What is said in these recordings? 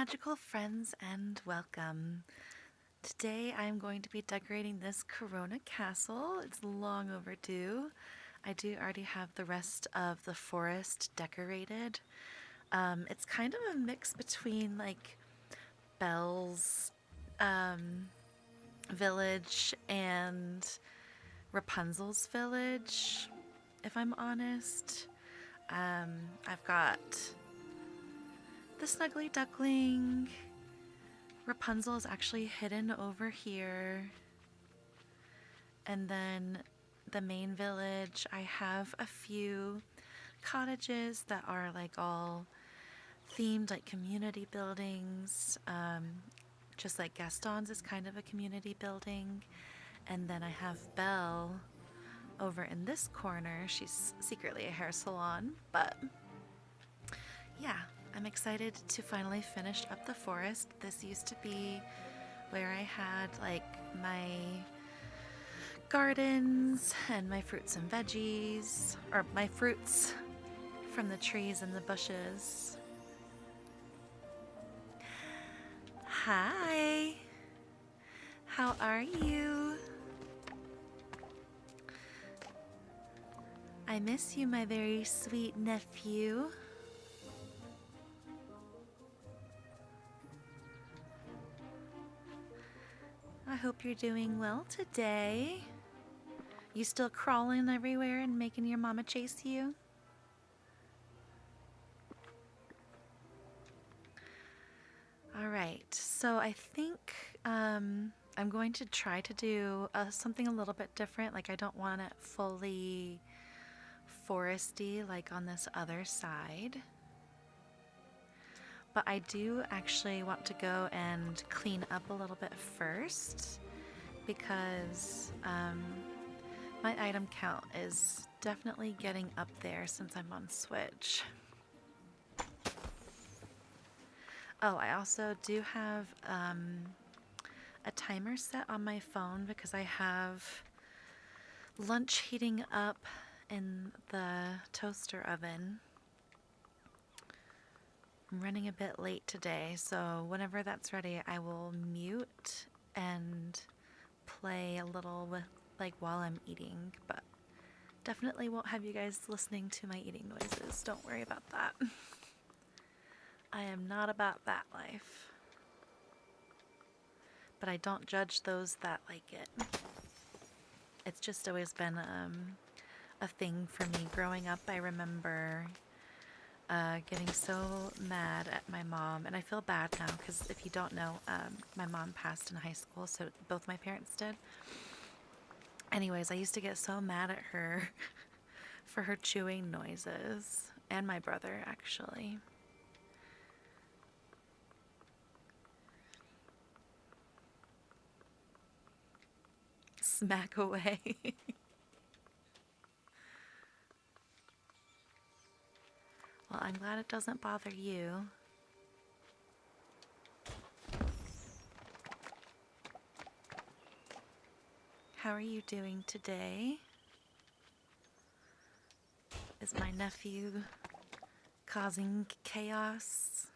magical friends, and welcome. Today I'm going to be decorating this Corona castle. It's long overdue. I do already have the rest of the forest decorated. It's kind of a mix between like Belle's village and Rapunzel's village, if I'm honest. I've got the Snuggly Duckling. Rapunzel is actually hidden over here. And then the main village, I have a few cottages that are like all themed, like community buildings. Just like Gaston's is kind of a community building. And then I have Belle over in this corner. She's secretly a hair salon, but yeah, I'm excited to finally finish up the forest. This used to be where I had like my gardens and my fruits and veggies, or my fruits from the trees and the bushes. Hi, how are you? I miss you, my very sweet nephew. I hope you're doing well today. You still crawling everywhere and making your mama chase you? Alright, so I think I'm going to try to do something a little bit different. Like, I don't want it fully foresty like on this other side. But I do actually want to go and clean up a little bit first because my item count is definitely getting up there since I'm on Switch. Oh, I also do have a timer set on my phone because I have lunch heating up in the toaster oven. I'm running a bit late today, so whenever that's ready, I will mute and play a little with like while I'm eating, but definitely won't have you guys listening to my eating noises. Don't worry about that. I am not about that life. But I don't judge those that like it. It's just always been a thing for me growing up. I remember getting so mad at my mom, and I feel bad now because if you don't know, my mom passed in high school, so both my parents did. Anyways, I used to get so mad at her for her chewing noises, and my brother actually. Smack away. Well, I'm glad it doesn't bother you. How are you doing today? Is my nephew causing chaos?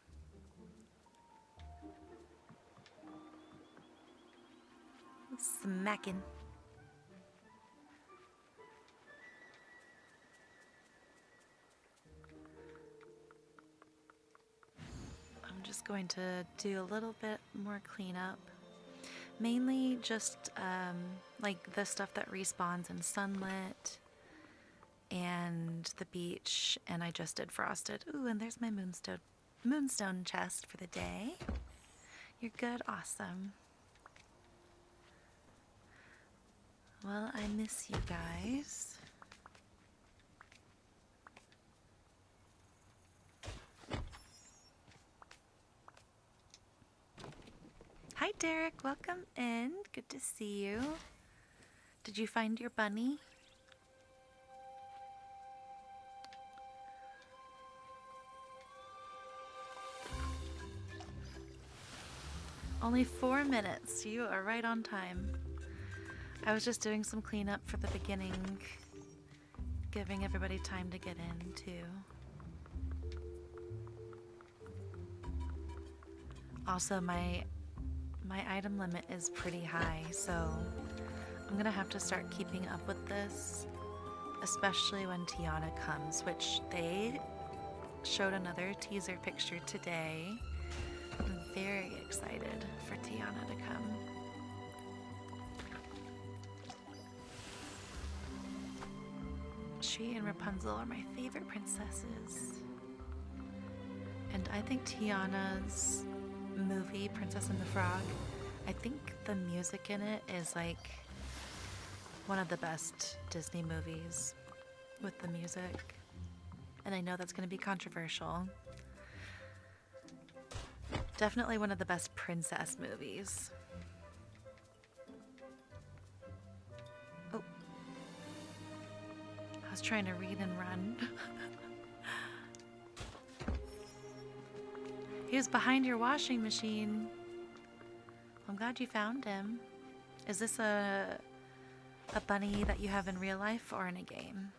Smacking. I'm just going to do a little bit more cleanup. Mainly just like the stuff that respawns in sunlit and the beach, and I just did frosted. Ooh, and there's my moonstone chest for the day. You're good, awesome. Well, I miss you guys. Hi Derek, welcome in. Good to see you. Did you find your bunny? Only 4 minutes. You are right on time. I was just doing some cleanup for the beginning, giving everybody time to get in too. Also, my item limit is pretty high, so I'm gonna have to start keeping up with this, especially when Tiana comes, which they showed another teaser picture today. I'm very excited for Tiana to come. She and Rapunzel are my favorite princesses. And I think Tiana's movie, Princess and the Frog, I think the music in it is like one of the best Disney movies with the music. And I know that's going to be controversial. Definitely one of the best princess movies. Oh. I was trying to read and run. He was behind your washing machine. I'm glad you found him. Is this a bunny that you have in real life or in a game?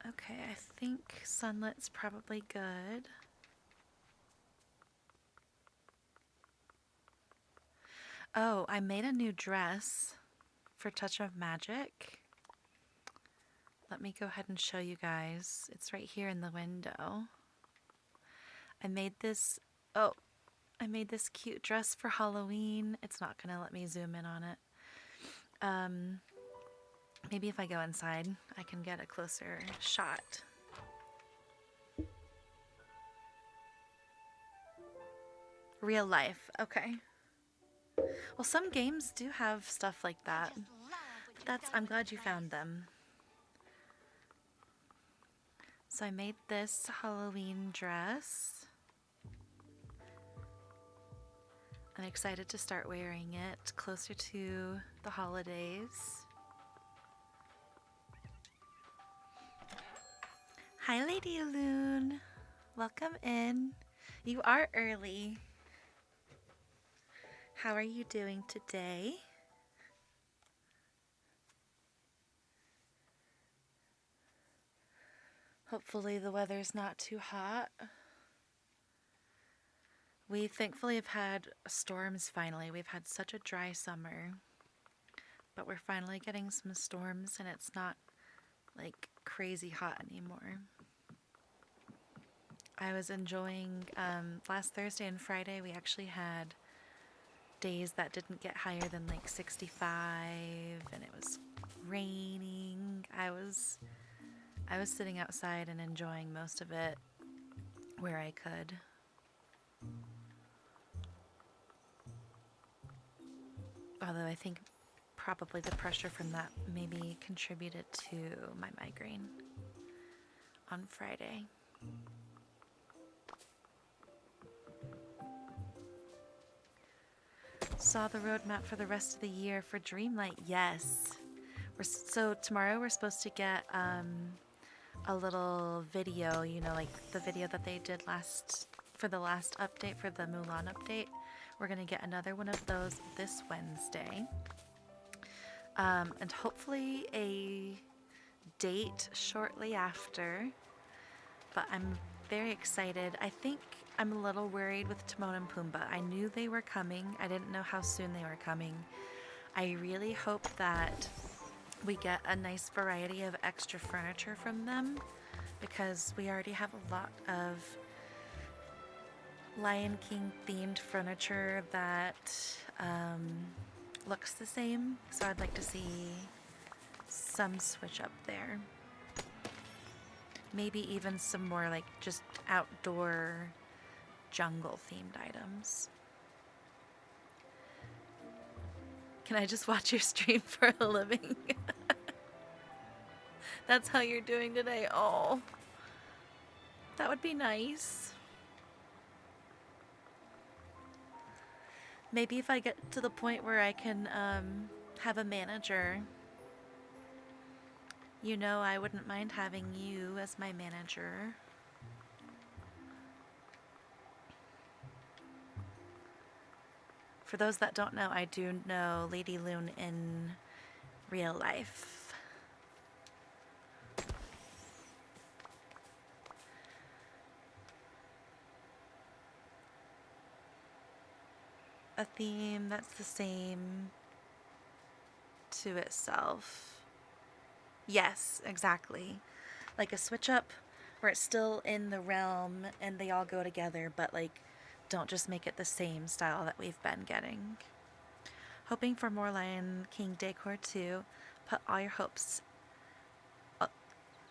Okay, I think sunlit's probably good. Oh, I made a new dress for Touch of Magic. Let me go ahead and show you guys. It's right here in the window. I made this cute dress for Halloween. It's not gonna let me zoom in on it. Maybe if I go inside, I can get a closer shot. Real life, okay. Well, some games do have stuff like that. I'm glad you found them. So I made this Halloween dress. I'm excited to start wearing it closer to the holidays. Hi, Lady Loon. Welcome in. You are early. How are you doing today? Hopefully the weather's not too hot. We thankfully have had storms finally. We've had such a dry summer, but we're finally getting some storms and it's not like crazy hot anymore. I was enjoying, last Thursday and Friday we actually had days that didn't get higher than like 65 and it was raining. I was sitting outside and enjoying most of it where I could. Although I think probably the pressure from that maybe contributed to my migraine on Friday. Saw the roadmap for the rest of the year for Dreamlight. Yes. So tomorrow we're supposed to get a little video, you know, like the video that they did for the last update, for the Mulan update. We're going to get another one of those this Wednesday. And hopefully a date shortly after. But I'm very excited. I think I'm a little worried with Timon and Pumbaa. I knew they were coming. I didn't know how soon they were coming. I really hope that we get a nice variety of extra furniture from them because we already have a lot of Lion King themed furniture that looks the same. So I'd like to see some switch up there. Maybe even some more like just outdoor jungle themed items. Can I just watch your stream for a living? That's how you're doing today. Oh, that would be nice. Maybe if I get to the point where I can have a manager. You know, I wouldn't mind having you as my manager. For those that don't know, I do know Lady Loon in real life. A theme that's the same to itself. Yes, exactly. Like a switch up where it's still in the realm and they all go together, but like don't just make it the same style that we've been getting. Hoping for more Lion King decor too. Put all your hopes.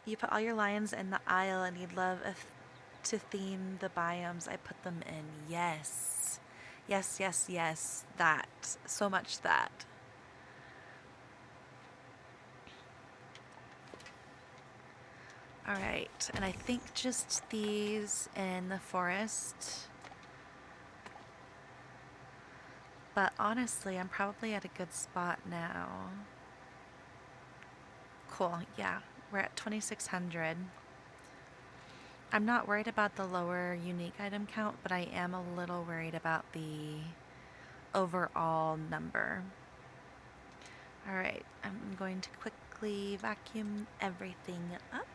You put all your lions in the aisle and you'd love to theme the biomes. I put them in. Yes. Yes, yes, yes. That. So much that. All right. And I think just these in the forest. But honestly, I'm probably at a good spot now. Cool. Yeah. We're at 2,600. I'm not worried about the lower unique item count, but I am a little worried about the overall number. All right, I'm going to quickly vacuum everything up.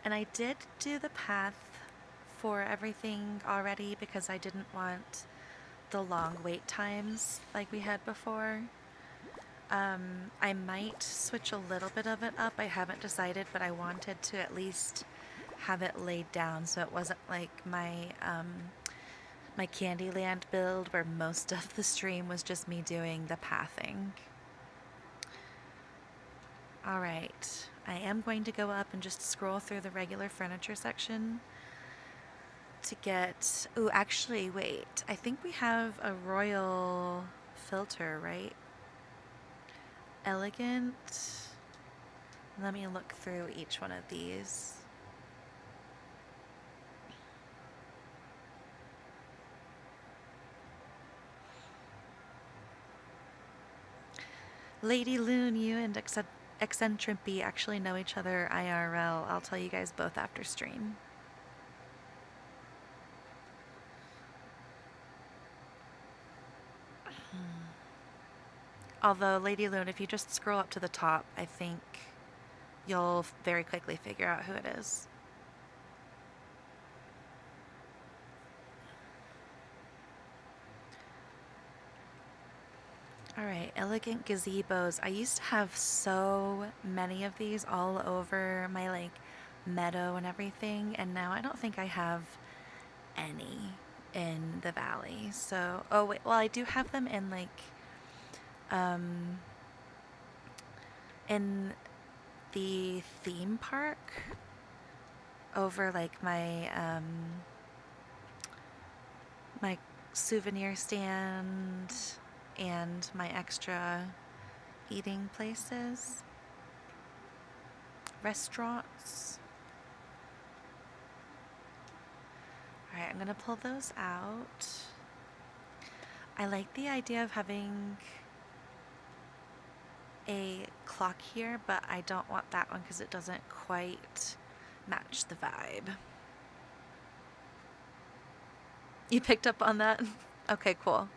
And I did do the path for everything already because I didn't want the long wait times like we had before. I might switch a little bit of it up. I haven't decided, but I wanted to at least have it laid down so it wasn't like my Candyland build where most of the stream was just me doing the pathing. All right, I am going to go up and just scroll through the regular furniture section to get... Ooh, actually, wait. I think we have a royal filter, right? Elegant. Let me look through each one of these. Lady Loon, you and Eccentripy actually know each other IRL. I'll tell you guys both after stream. Although, Lady Loon, if you just scroll up to the top, I think you'll very quickly figure out who it is. Alright, elegant gazebos. I used to have so many of these all over my like meadow and everything, and now I don't think I have any in the valley. So, oh wait, well I do have them in like in the theme park over like my souvenir stand and my extra eating places, restaurants. All right, I'm gonna pull those out. I like the idea of having a clock here, but I don't want that one because it doesn't quite match the vibe. You picked up on that? Okay, cool.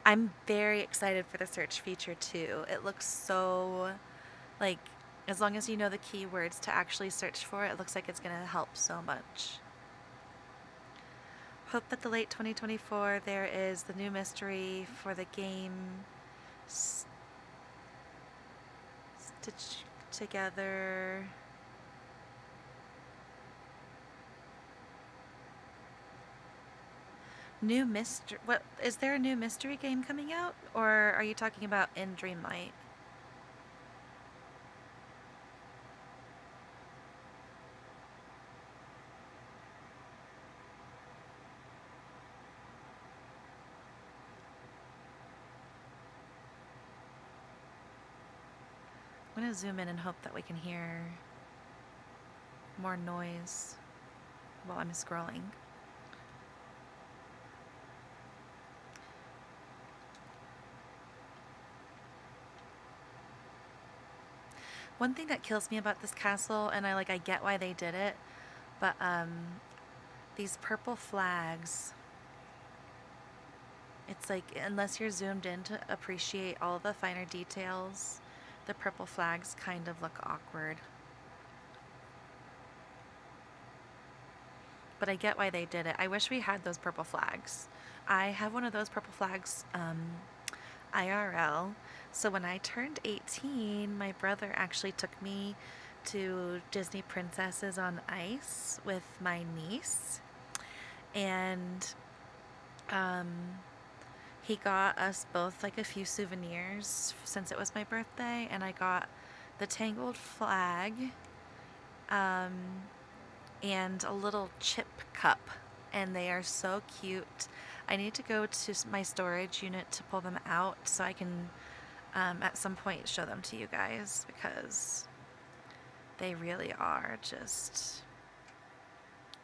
I'm very excited for the search feature too. It looks so, like, as long as you know the keywords to actually search for it, it looks like it's going to help so much. Hope that the late 2024 there is the new mystery for the game stitched together. New mystery? What is there a new mystery game coming out, or are you talking about in Dreamlight? I'm gonna zoom in and hope that we can hear more noise while I'm scrolling. One thing that kills me about this castle, and I get why they did it, but these purple flags It's like, unless you're zoomed in to appreciate all the finer details, the purple flags kind of look awkward. But I get why they did it. I wish we had those purple flags. I have one of those purple flags IRL. So when I turned 18, my brother actually took me to Disney Princesses on Ice with my niece. And um, he got us both like a few souvenirs since it was my birthday. And I got the Tangled flag um, and a little chip cup. And they are so cute. I need to go to my storage unit to pull them out so I can at some point show them to you guys, because they really are just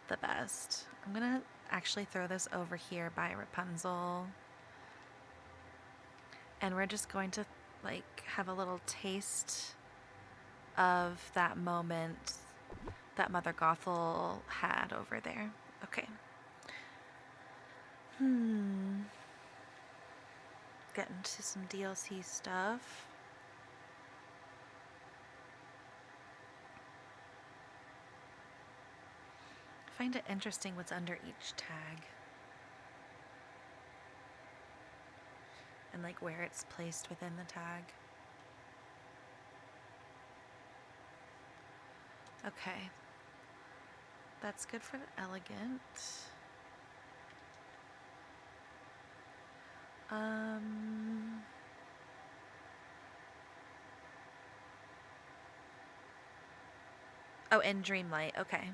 the best. I'm gonna actually throw this over here by Rapunzel, and we're just going to like have a little taste of that moment that Mother Gothel had over there. Okay. Get into some DLC stuff. I find it interesting what's under each tag and like where it's placed within the tag. Okay, that's good for the elegant. Oh, and Dreamlight. Okay.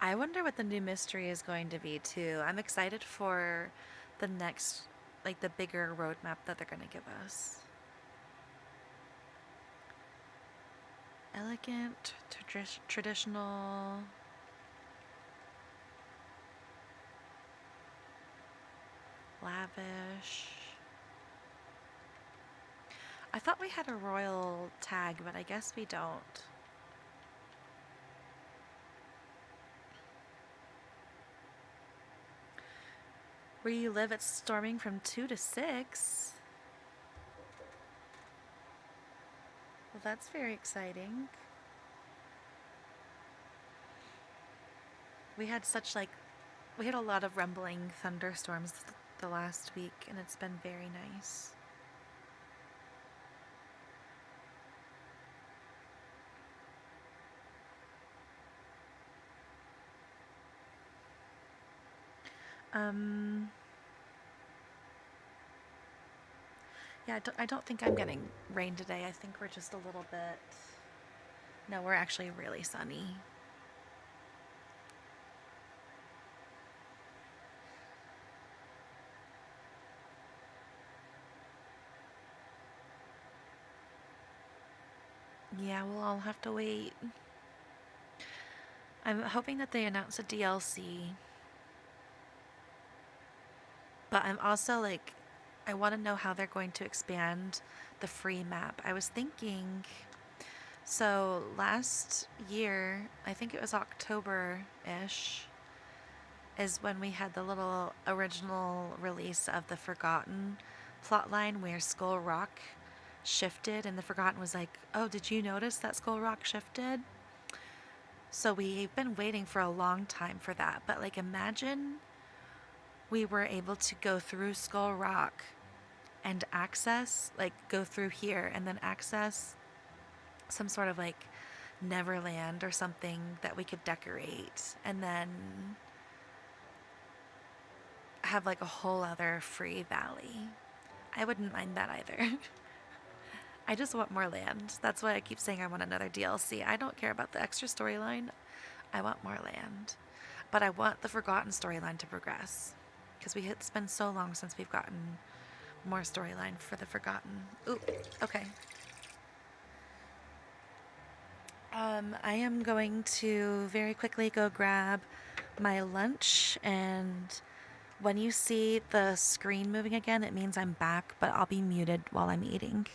I wonder what the new mystery is going to be too. I'm excited for the next, like the bigger roadmap that they're going to give us. Elegant, traditional. Lavish. I thought we had a royal tag, but I guess we don't. Where you live, it's storming from 2 to 6. Well, that's very exciting. We had a lot of rumbling thunderstorms the last week, and it's been very nice. Yeah, I don't think I'm getting rain today. I think we're just a little bit... No, we're actually really sunny. Yeah, we'll all have to wait. I'm hoping that they announce a DLC. But I'm also like, I want to know how they're going to expand the free map. I was thinking, so last year, I think it was October-ish, is when we had the little original release of the Forgotten plotline where Skull Rock shifted, and the Forgotten was like, oh, did you notice that Skull Rock shifted? So we've been waiting for a long time for that. But like, imagine we were able to go through Skull Rock and access, like go through here and then access some sort of like Neverland or something that we could decorate, and then have like a whole other free valley. I wouldn't mind that either. I just want more land. That's why I keep saying I want another DLC. I don't care about the extra storyline. I want more land. But I want the Forgotten storyline to progress, because it's been so long since we've gotten more storyline for the Forgotten. Ooh, okay. I am going to very quickly go grab my lunch, and when you see the screen moving again, it means I'm back, but I'll be muted while I'm eating.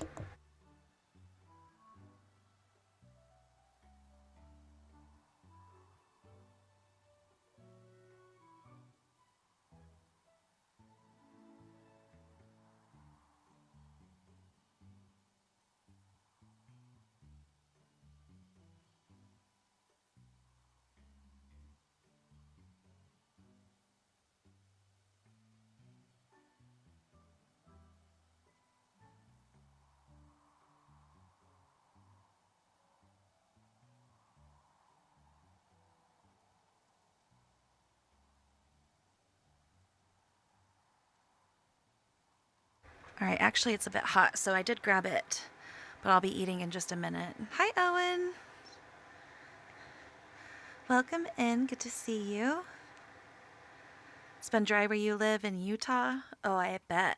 All right, actually, it's a bit hot, so I did grab it, but I'll be eating in just a minute. Hi, Owen. Welcome in. Good to see you. It's been dry where you live in Utah? Oh, I bet.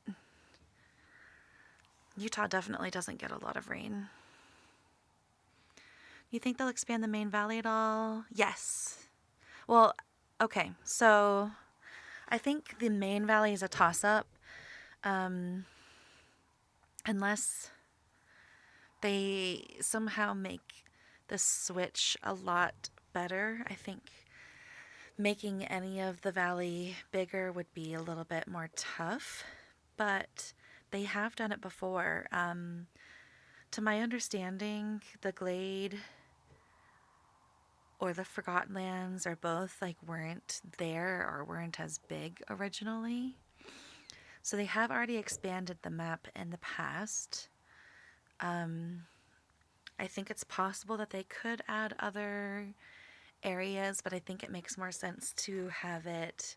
Utah definitely doesn't get a lot of rain. You think they'll expand the main valley at all? Yes. Well, okay, so I think the main valley is a toss-up. Unless they somehow make the switch a lot better. I think making any of the valley bigger would be a little bit more tough, but they have done it before. To my understanding, the Glade or the Forgotten Lands or both weren't there or weren't as big originally. So they have already expanded the map in the past. I think it's possible that they could add other areas, but I think it makes more sense to have it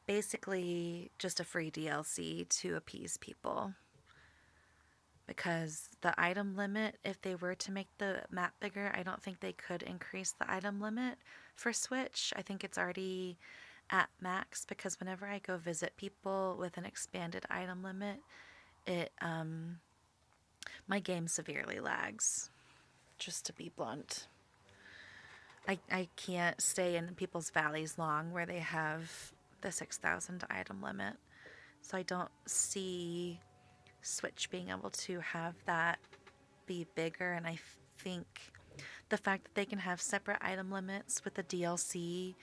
basically just a free DLC to appease people. Because the item limit, if they were to make the map bigger, I don't think they could increase the item limit for Switch. I think it's already at max because whenever I go visit people with an expanded item limit, it my game severely lags, just to be blunt. I can't stay in people's valleys long where they have the 6,000 item limit. So I don't see Switch being able to have that be bigger. And I think the fact that they can have separate item limits with the DLC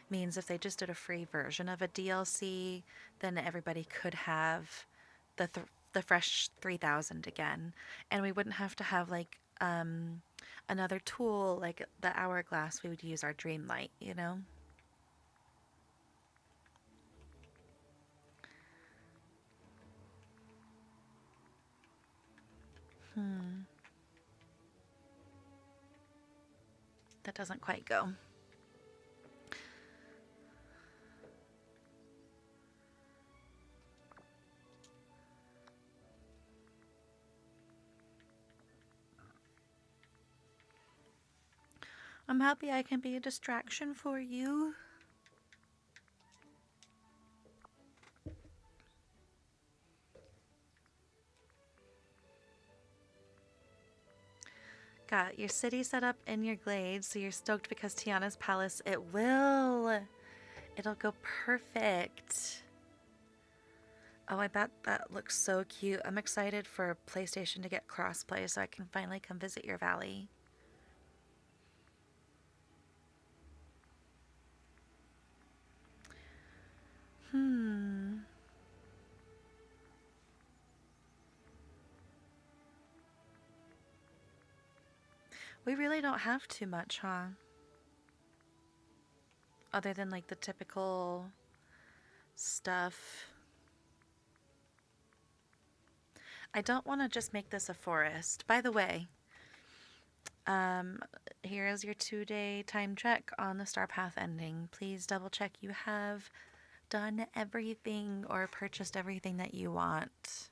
means if they just did a free version of a DLC, then everybody could have the fresh 3,000 again. And we wouldn't have to have another tool like the hourglass. We would use our Dreamlight, you know? That doesn't quite go. I'm happy I can be a distraction for you. Got your city set up in your glade, so you're stoked because Tiana's palace, it will. It'll go perfect. Oh, I bet that looks so cute. I'm excited for PlayStation to get crossplay so I can finally come visit your valley. We really don't have too much, huh? Other than the typical stuff. I don't want to just make this a forest. By the way, here is your 2-day time check on the Star Path ending. Please double check you have done everything or purchased everything that you want.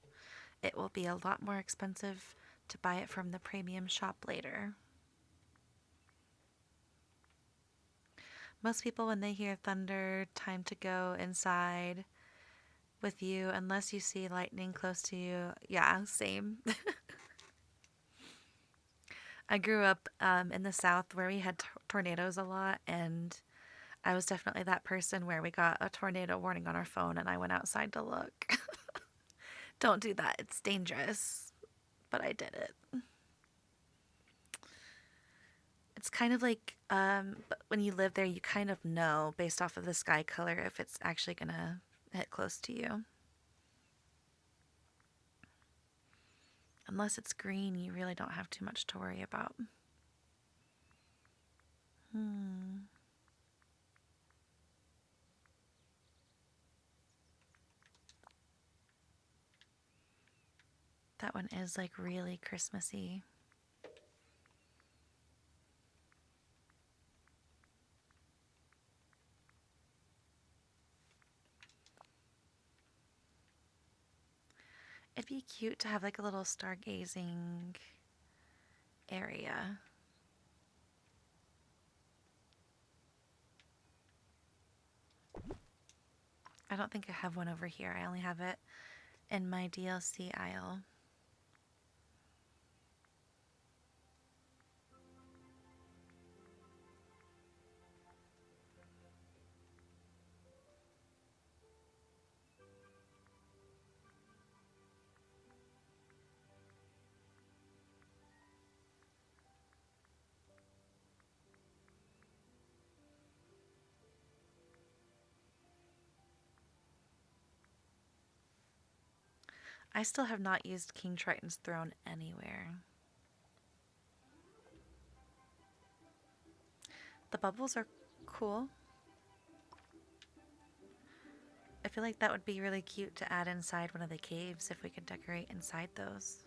It will be a lot more expensive to buy it from the premium shop later. Most people, when they hear thunder, time to go inside with you, unless you see lightning close to you. Yeah, same. I grew up in the South where we had tornadoes a lot, and I was definitely that person where we got a tornado warning on our phone and I went outside to look. Don't do that. It's dangerous. But I did it. It's kind of like when you live there, you kind of know based off of the sky color if it's actually going to hit close to you. Unless it's green, you really don't have too much to worry about. That one is really Christmassy. It'd be cute to have like a little stargazing area. I don't think I have one over here. I only have it in my DLC aisle. I still have not used King Triton's throne anywhere. The bubbles are cool. I feel like that would be really cute to add inside one of the caves if we could decorate inside those.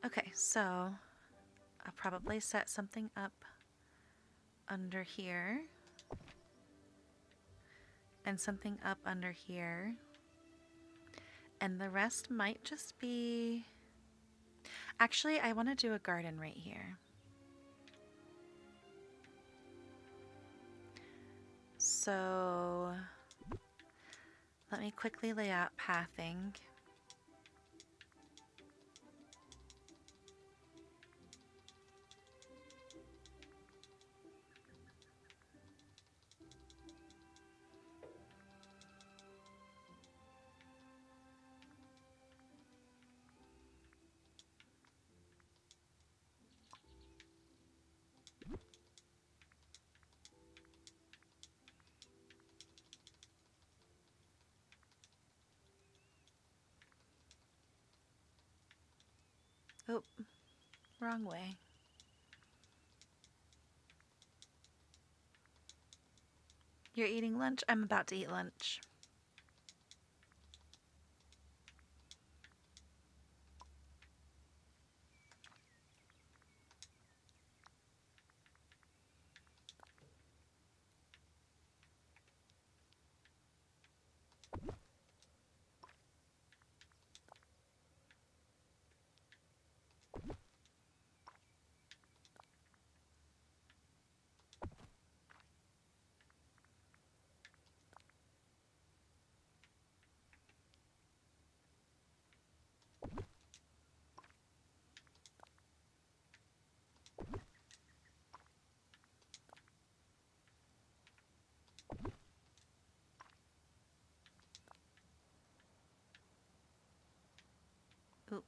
Okay, so I'll probably set something up under here and something up under here. And the rest might just be... Actually, I want to do a garden right here. So let me quickly lay out pathing. Oh, wrong way. You're eating lunch? I'm about to eat lunch. Oop.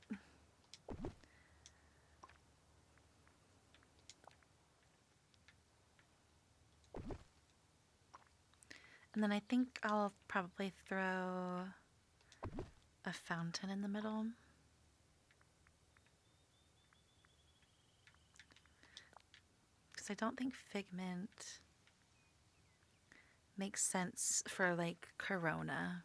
And then I think I'll probably throw a fountain in the middle. Because I don't think Figment makes sense for like Corona.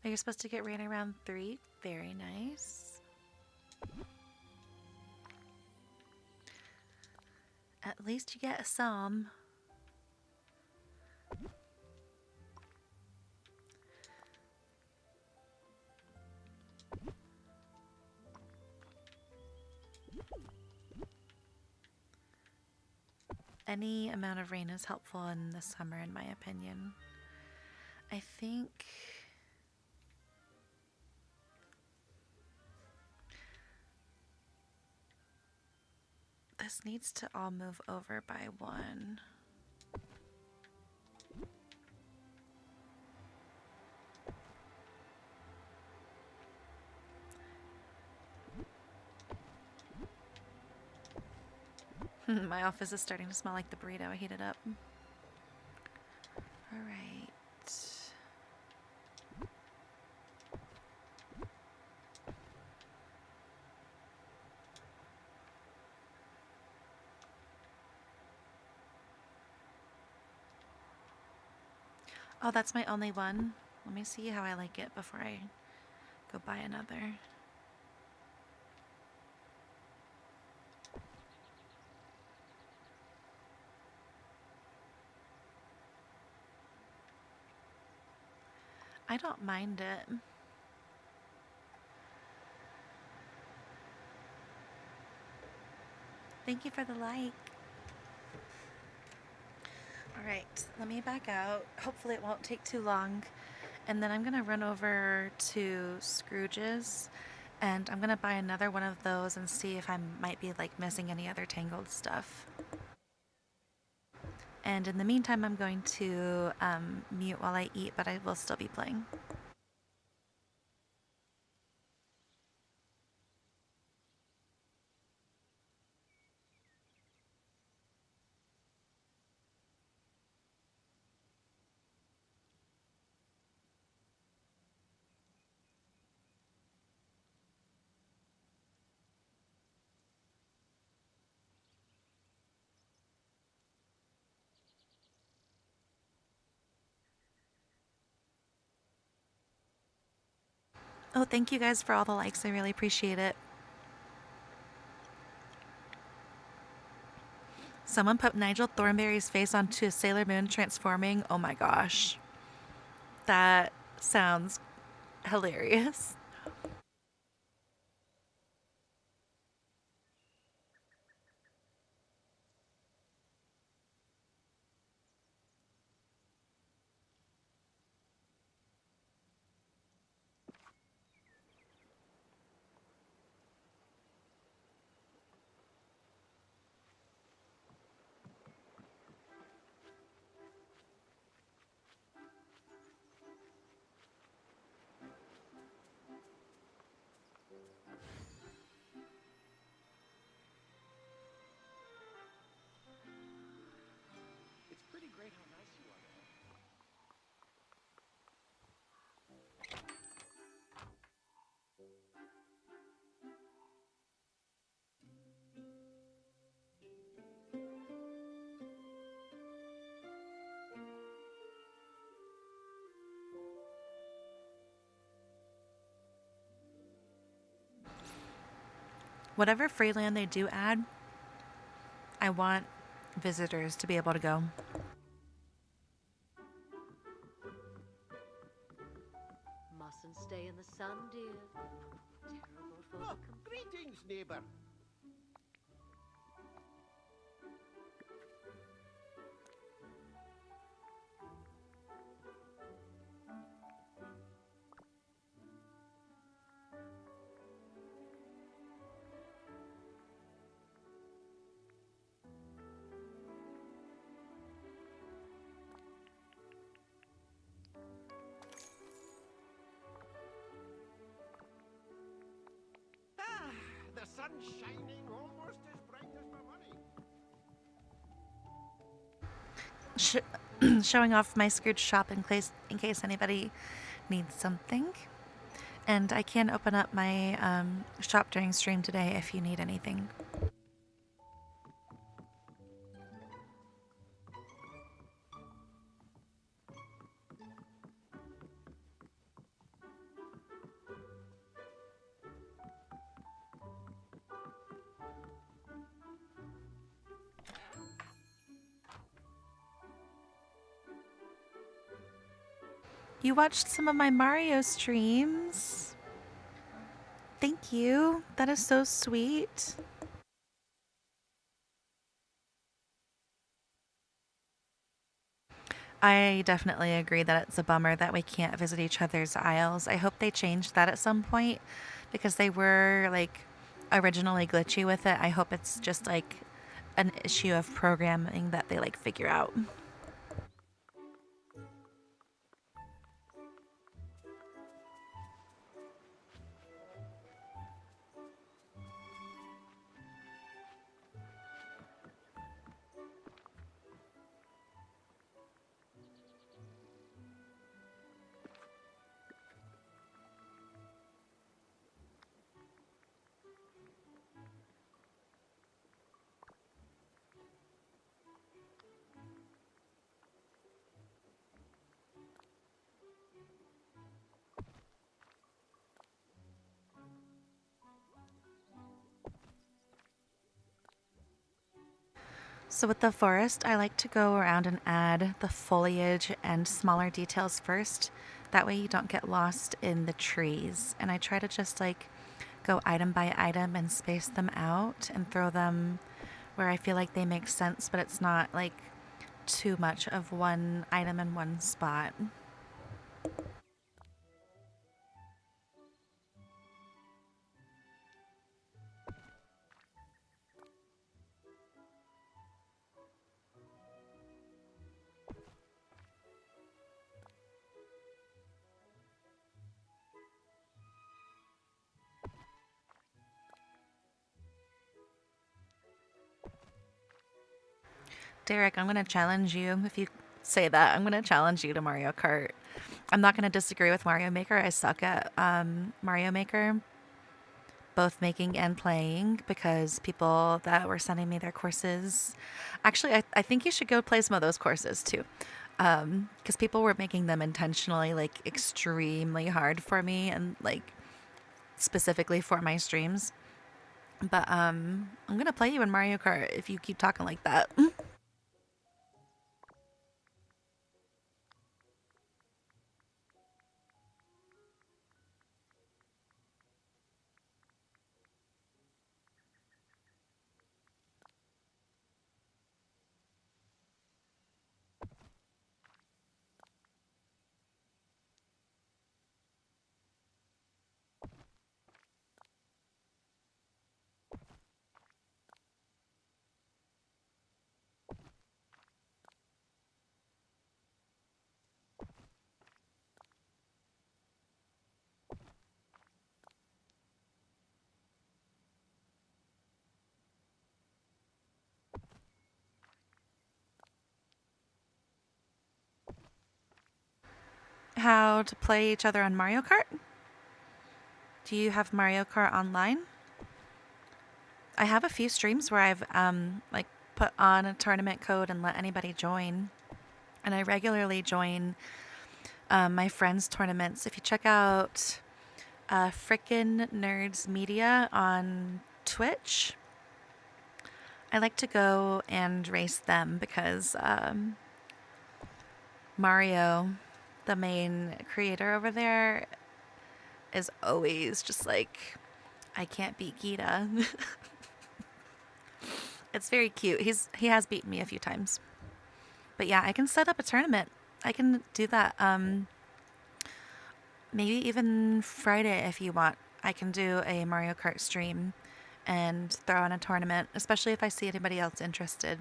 Oh, you're supposed to get rain around 3? Very nice. At least you get some. Any amount of rain is helpful in the summer, in my opinion. I think This needs to all move over by one. My office is starting to smell like the burrito I heated up. All right. Oh, that's my only one. Let me see how I like it before I go buy another. I don't mind it. Thank you for the like. All right, let me back out. Hopefully it won't take too long. And then I'm gonna run over to Scrooge's and I'm gonna buy another one of those and see if I might be like missing any other Tangled stuff. And in the meantime, I'm going to mute while I eat, but I will still be playing. Oh, thank you guys for all the likes. I really appreciate it. Someone put Nigel Thornberry's face onto a Sailor Moon transforming. Oh my gosh. That sounds hilarious. It's pretty great how nice you are. Whatever free land they do add, I want visitors to be able to go. Mustn't stay in the sun, dear. Terrible for Oh, the greetings, neighbor. Ah, the sun's shining almost as bright as my money. Showing off my Scrooge shop in case anybody needs something. And I can open up my shop during stream today if you need anything. You watched some of my Mario streams. Thank you. That is so sweet. I definitely agree that it's a bummer that we can't visit each other's aisles. I hope they change that at some point because they were like originally glitchy with it. I hope it's just like an issue of programming that they like figure out. So with the forest, I like to go around and add the foliage and smaller details first. That way you don't get lost in the trees. And I try to just like go item by item and space them out and throw them where I feel like they make sense, but it's not like too much of one item in one spot. Derek, I'm going to challenge you. If you say that, I'm going to challenge you to Mario Kart. I'm not going to disagree with Mario Maker. I suck at Mario Maker, both making and playing, because people that were sending me their courses. Actually, I think you should go play some of those courses too. Because people were making them intentionally, like, extremely hard for me and, like, specifically for my streams. But I'm going to play you in Mario Kart if you keep talking like that. How to play each other on Mario Kart? Do you have Mario Kart online? I have a few streams where I've like put on a tournament code and let anybody join. And I regularly join my friends' tournaments. If you check out Frickin' Nerds Media on Twitch, I like to go and race them because Mario, the main creator over there, is always just like, I can't beat Gita. It's very cute. He has beaten me a few times. But yeah, I can set up a tournament. I can do that. Maybe even Friday if you want. I can do a Mario Kart stream and throw on a tournament, especially if I see anybody else interested.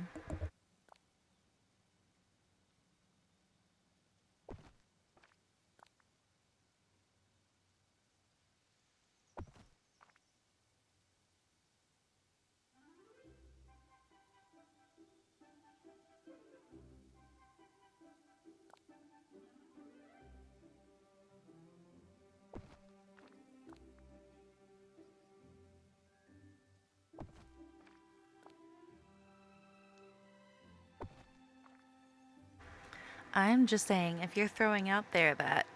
I'm just saying, if you're throwing out there that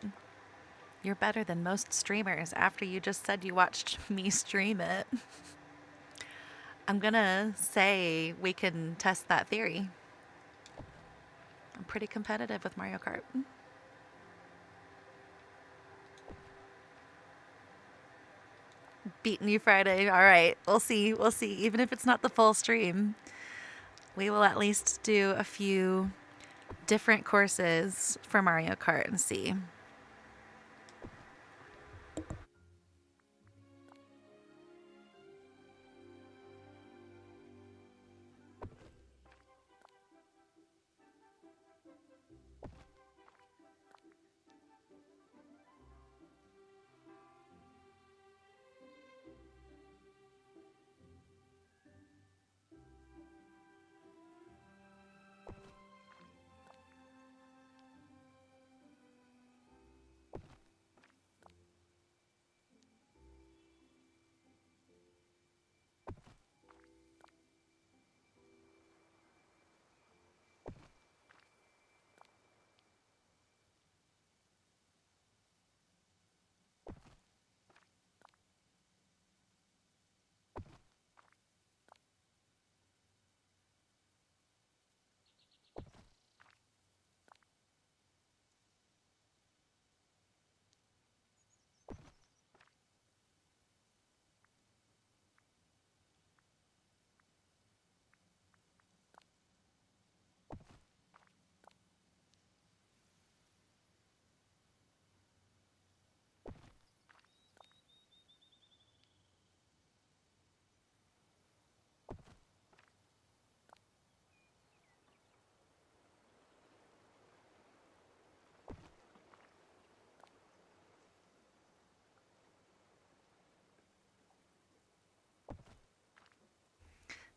you're better than most streamers after you just said you watched me stream it, I'm gonna say we can test that theory. I'm pretty competitive with Mario Kart. Beating you Friday. All right. We'll see. We'll see. Even if it's not the full stream, we will at least do a few different courses for Mario Kart and see.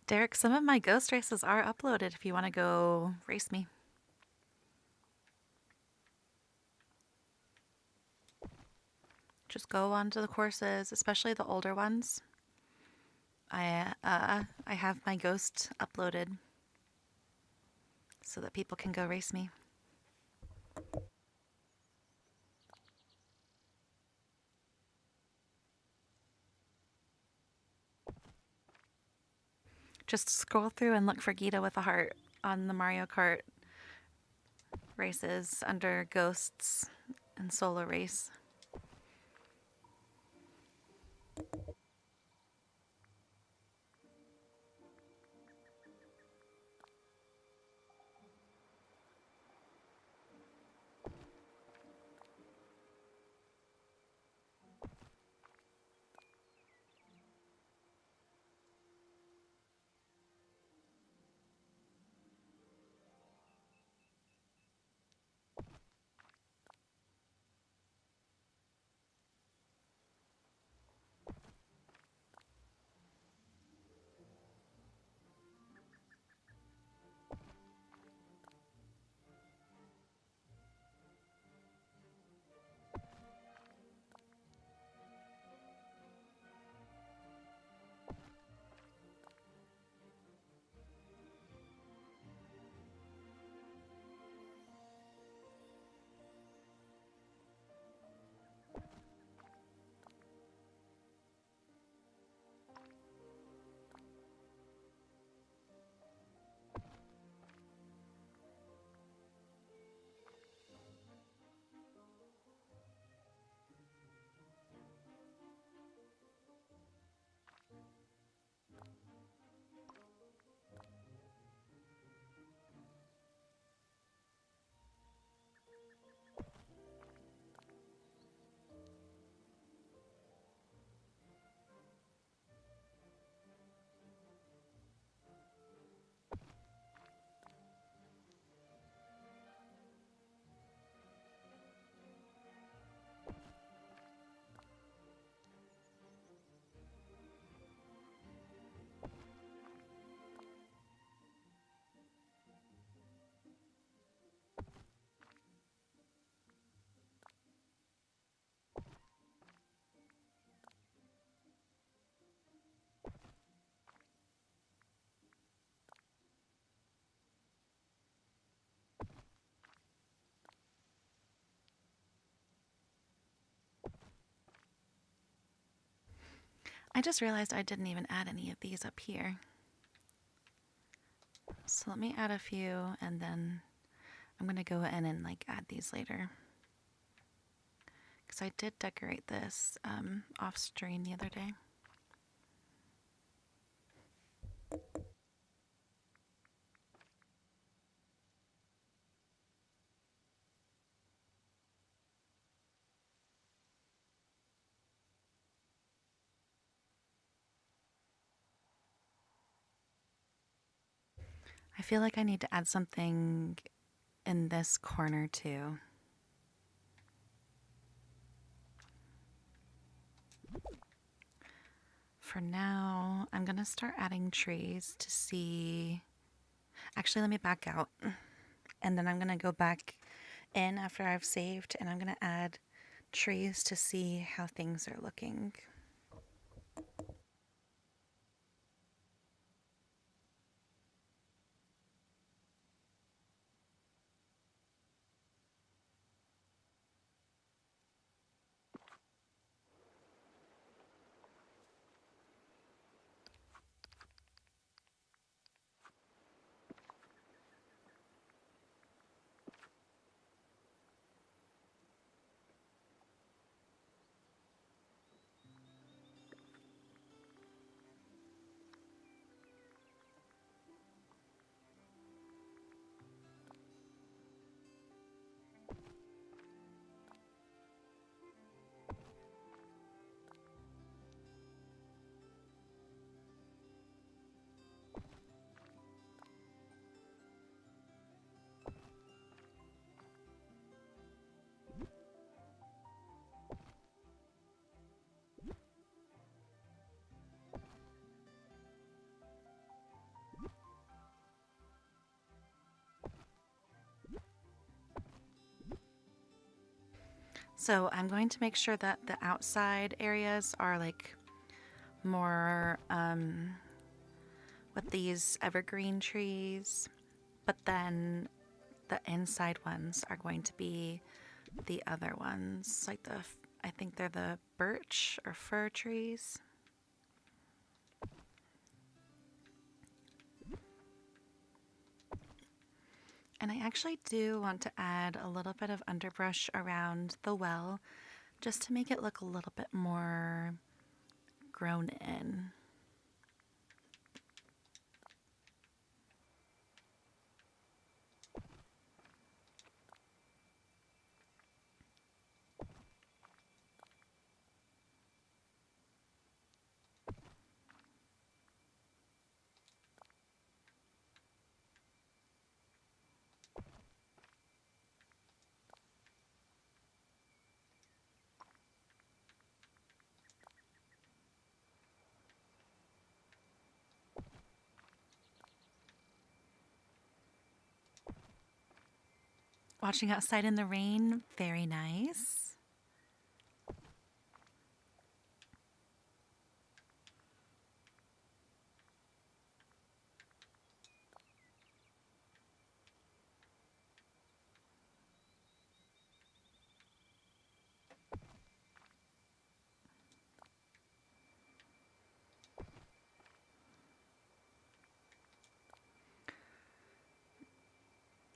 Derek, some of my ghost races are uploaded if you want to go race me. Just go onto the courses, especially the older ones. I have my ghost uploaded so that people can go race me. Just scroll through and look for Gita with a heart on the Mario Kart races under ghosts and solo race. I just realized I didn't even add any of these up here. So let me add a few and then I'm going to go in and add these later. Because I did decorate this off stream the other day. I feel like I need to add something in this corner too. For now, I'm going to start adding trees to see. Actually, let me back out. And then I'm going to go back in after I've saved and I'm going to add trees to see how things are looking. So I'm going to make sure that the outside areas are like more with these evergreen trees, but then the inside ones are going to be the other ones, like I think they're the birch or fir trees. And I actually do want to add a little bit of underbrush around the well just to make it look a little bit more grown in. Watching outside in the rain, very nice.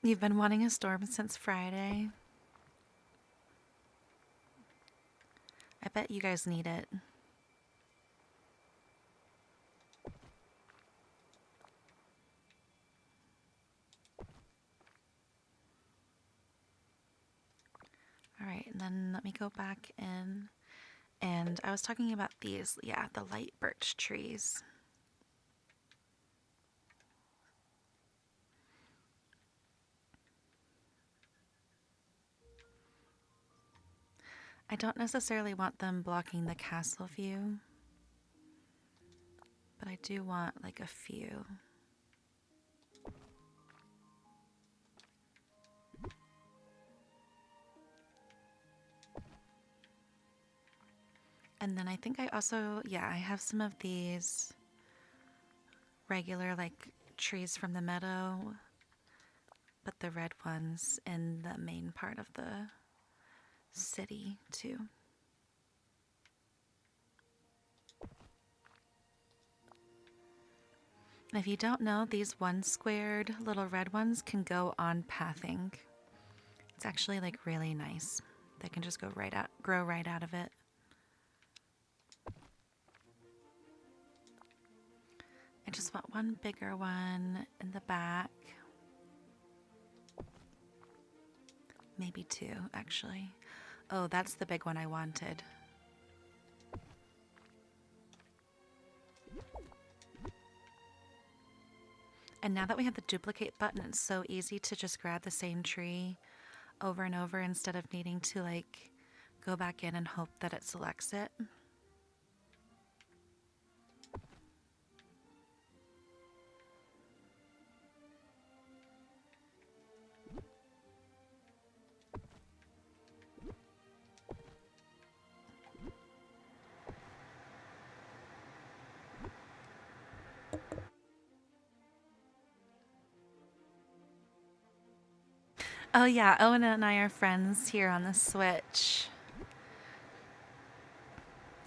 You've been wanting a storm since Friday. I bet you guys need it. All right, and then let me go back in. And I was talking about these, yeah, the light birch trees. I don't necessarily want them blocking the castle view, but I do want like a few. And then I think I also, yeah, I have some of these regular like trees from the meadow, but the red ones in the main part of the city too. And if you don't know, these one squared little red ones can go on pathing. It's actually like really nice. They can just go right out, grow right out of it. I just want one bigger one in the back. Maybe two, actually. Oh, that's the big one I wanted. And now that we have the duplicate button, it's so easy to just grab the same tree over and over instead of needing to like go back in and hope that it selects it. Oh yeah, Owen and I are friends here on the Switch.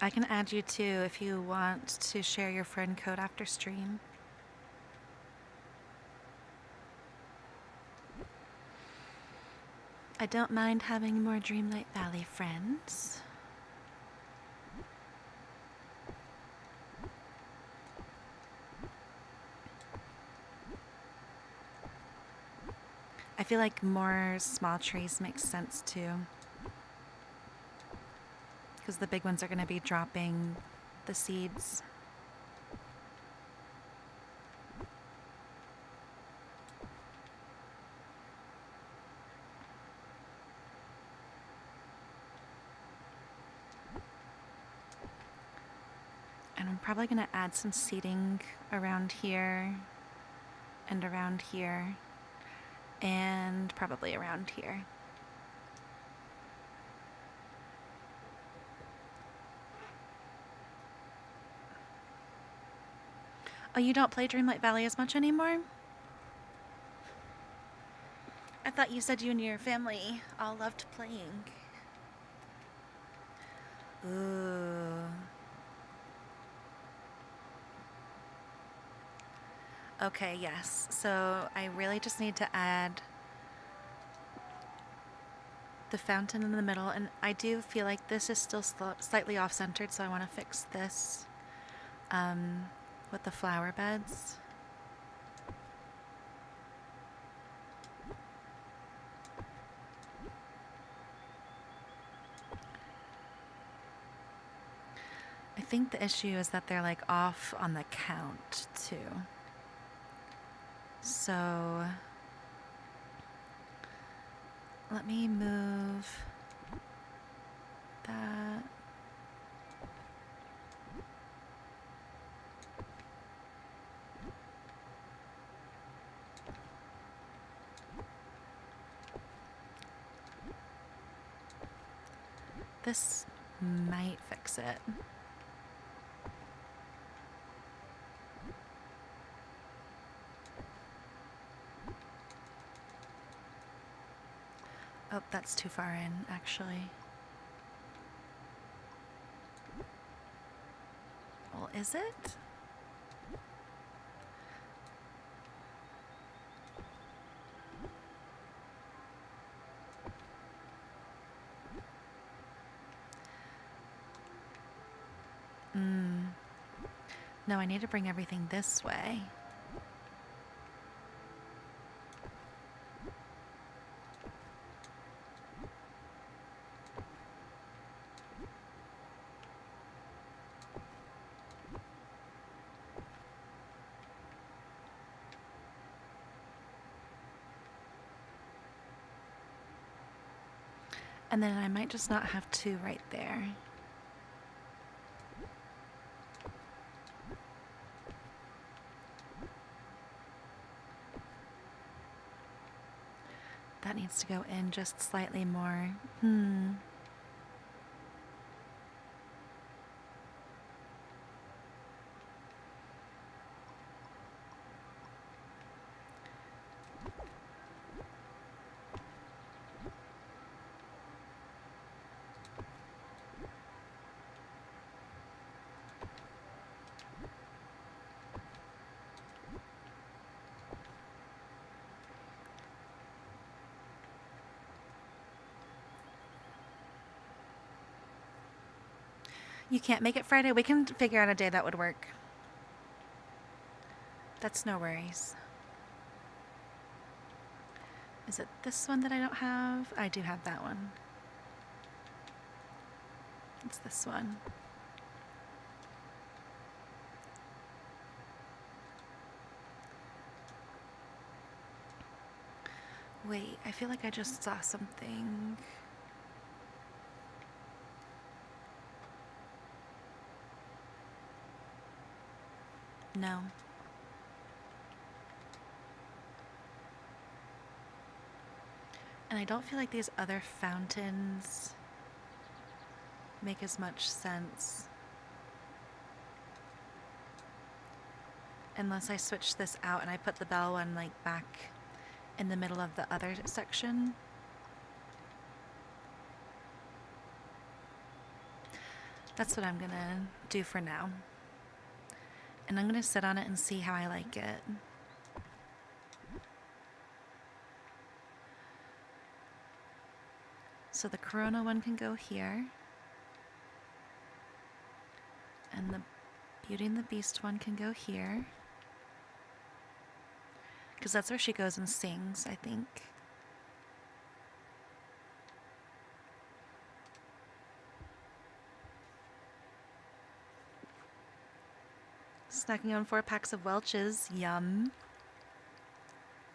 I can add you too if you want to share your friend code after stream. I don't mind having more Dreamlight Valley friends. I feel like more small trees make sense too, because the big ones are going to be dropping the seeds. And I'm probably going to add some seating around here and around here and probably around here. Oh, you don't play Dreamlight Valley as much anymore? I thought you said you and your family all loved playing. Ooh. Okay, yes. So I really just need to add the fountain in the middle, and I do feel like this is still slightly off-centered, so I want to fix this with the flower beds. I think the issue is that they're like off on the count too. So let me move that. This might fix it. Oh, that's too far in, actually. Well, is it? No, I need to bring everything this way. And then I might just not have two right there. That needs to go in just slightly more. You can't make it Friday? We can figure out a day that would work. That's no worries. Is it this one that I don't have? I do have that one. It's this one. Wait, I feel like I just saw something. No. And I don't feel like these other fountains make as much sense. Unless I switch this out and I put the bell one like back in the middle of the other section. That's what I'm gonna do for now. And I'm gonna sit on it and see how I like it. So the Corona one can go here. And the Beauty and the Beast one can go here. Because that's where she goes and sings, I think. Snacking on 4 packs of Welch's. Yum.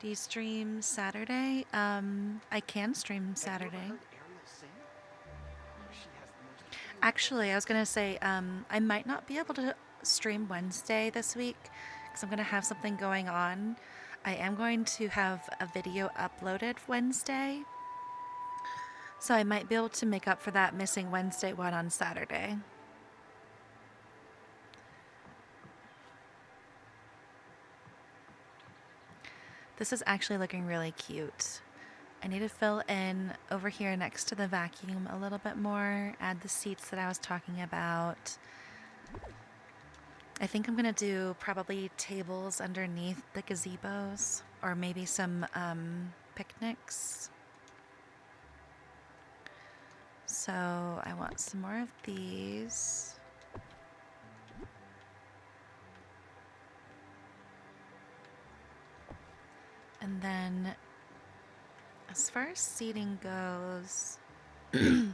Do you stream Saturday? I can stream Saturday. Actually, I was going to say, I might not be able to stream Wednesday this week because I'm going to have something going on. I am going to have a video uploaded Wednesday. So I might be able to make up for that missing Wednesday one on Saturday. This is actually looking really cute. I need to fill in over here next to the vacuum a little bit more, add the seats that I was talking about. I think I'm gonna do probably tables underneath the gazebos, or maybe some picnics. So I want some more of these. And then as far as seating goes, I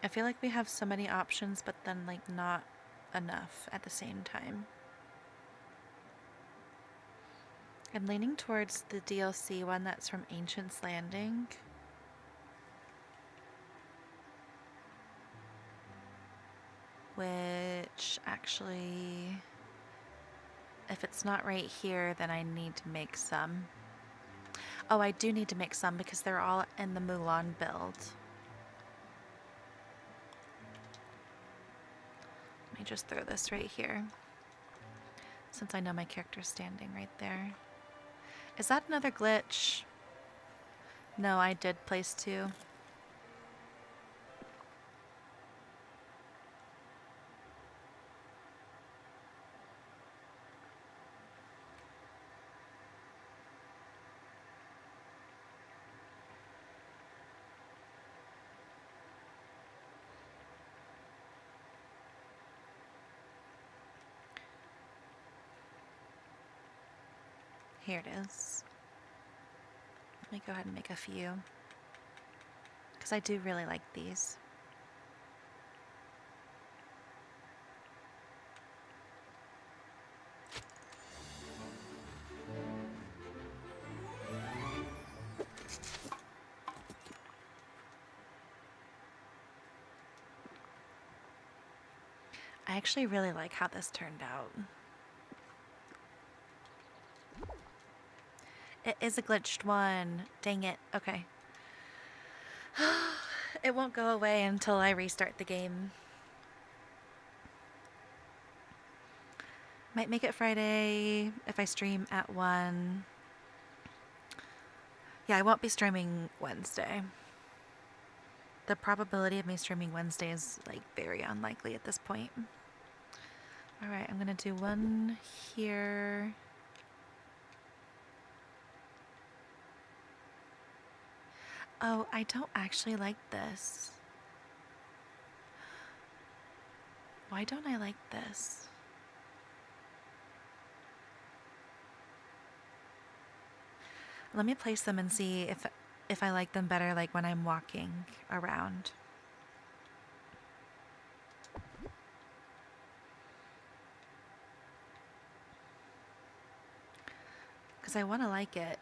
feel like we have so many options, but then like not enough at the same time. I'm leaning towards the DLC one that's from Ancient's Landing. Which actually, if it's not right here, then I need to make some. Oh, I do need to make some because they're all in the Mulan build. Let me just throw this right here, since I know my character's standing right there. Is that another glitch? No, I did place 2. Here it is. Let me go ahead and make a few, because I do really like these. I actually really like how this turned out. It is a glitched one. Dang it. Okay. It won't go away until I restart the game. Might make it Friday if I stream at 1. Yeah, I won't be streaming Wednesday. The probability of me streaming Wednesday is like very unlikely at this point. Alright, I'm gonna do one here. Oh, I don't actually like this. Why don't I like this? Let me place them and see if I like them better like when I'm walking around. Because I want to like it.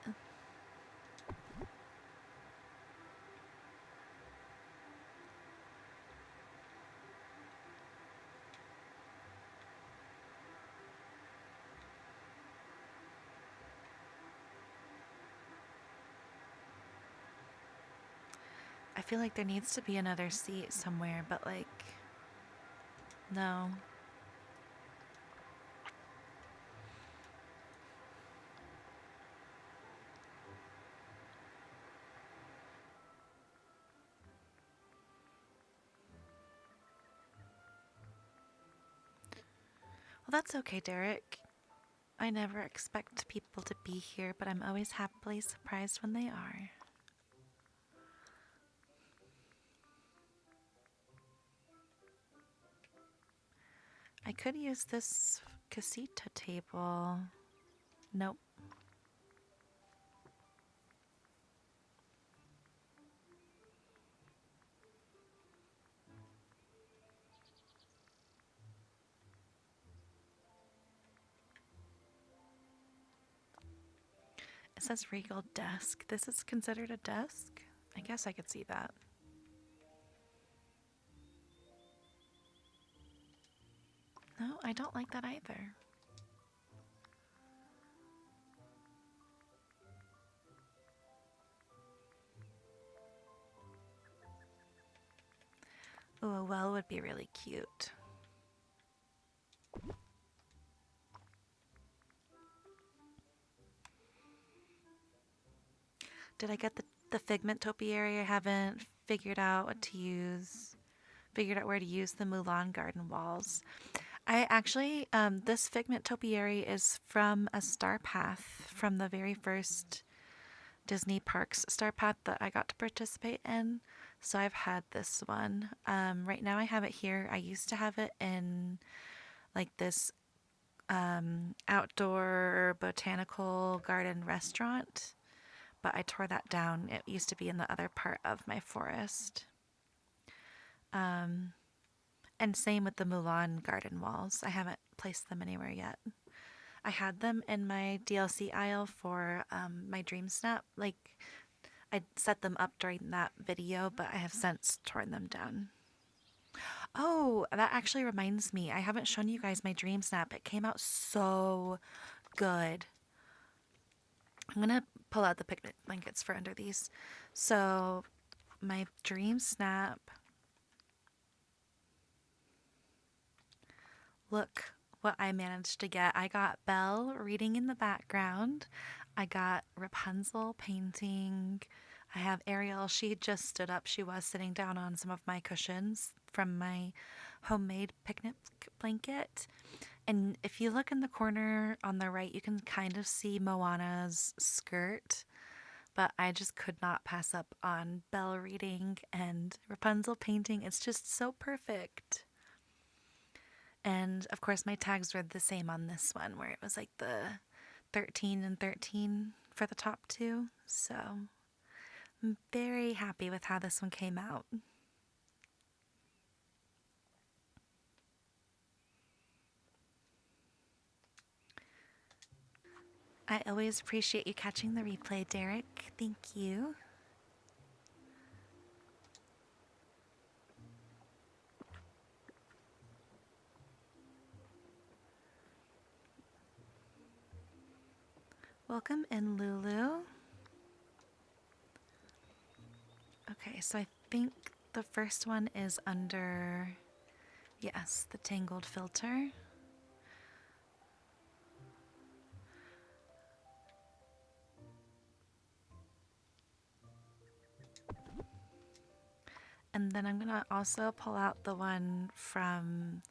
I feel like there needs to be another seat somewhere, but like, no. Well, that's okay, Derek. I never expect people to be here, but I'm always happily surprised when they are. I could use this casita table. Nope. It says regal desk. This is considered a desk? I guess I could see that. No, I don't like that either. Ooh, a well would be really cute. did I get the figment topiary? I haven't figured out what to use. Figured out where to use the Mulan garden walls. I actually, this figment topiary is from a star path from the very first Disney Parks star path that I got to participate in. So I've had this one. Right now I have it here. I used to have it in like this outdoor botanical garden restaurant, but I tore that down. It used to be in the other part of my forest. And same with the Mulan garden walls. I haven't placed them anywhere yet. I had them in my DLC aisle for my Dream Snap. Like, I set them up during that video, but I have since torn them down. Oh, that actually reminds me. I haven't shown you guys my Dream Snap. It came out so good. I'm going to pull out the picnic blankets for under these. So, my Dream Snap. Look what I managed to get. I got Belle reading in the background. I got Rapunzel painting. I have Ariel. She just stood up. She was sitting down on some of my cushions from my homemade picnic blanket. And if you look in the corner on the right, you can kind of see Moana's skirt. But I just could not pass up on Belle reading and Rapunzel painting. It's just so perfect. And of course, my tags were the same on this one, where it was like the 13 and 13 for the top two. So I'm very happy with how this one came out. I always appreciate you catching the replay, Derek. Thank you. Welcome in, Lulu. Okay, so I think the first one is under, yes, the Tangled filter. And then I'm gonna also pull out the one from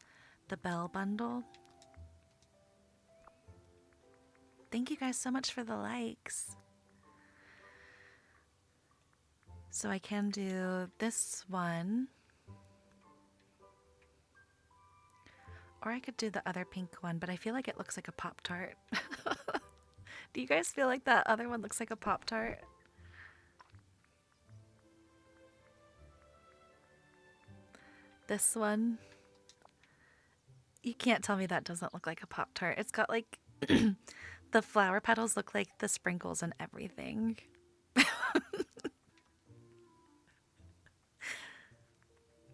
the Belle bundle. Thank you guys so much for the likes. So I can do this one. Or I could do the other pink one, but I feel like it looks like a Pop-Tart. Do you guys feel like that other one looks like a Pop-Tart? This one. You can't tell me that doesn't look like a Pop-Tart. It's got like the flower petals look like the sprinkles and everything.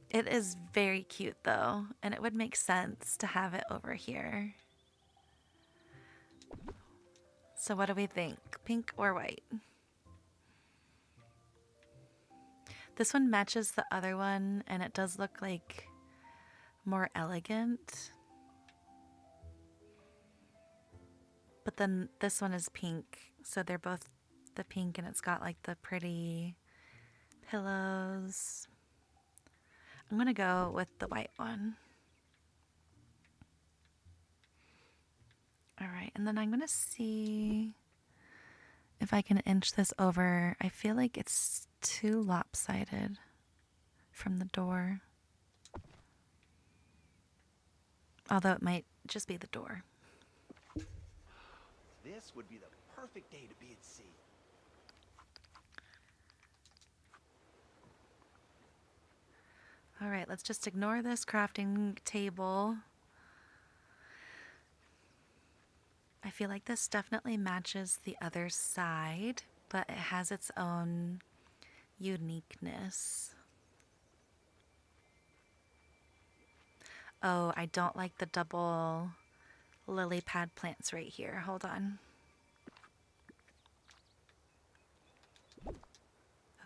It is very cute though, and it would make sense to have it over here. So what do we think? Pink or white? This one matches the other one, and it does look like more elegant. But then this one is pink, so they're both the pink, and it's got like the pretty pillows. I'm gonna go with the white one. All right, and then I'm gonna see if I can inch this over. I feel like it's too lopsided from the door. Although it might just be the door. This would be the perfect day to be at sea. All right, let's just ignore this crafting table. I feel like this definitely matches the other side, but it has its own uniqueness. Oh, I don't like the double lily pad plants right here. Hold on.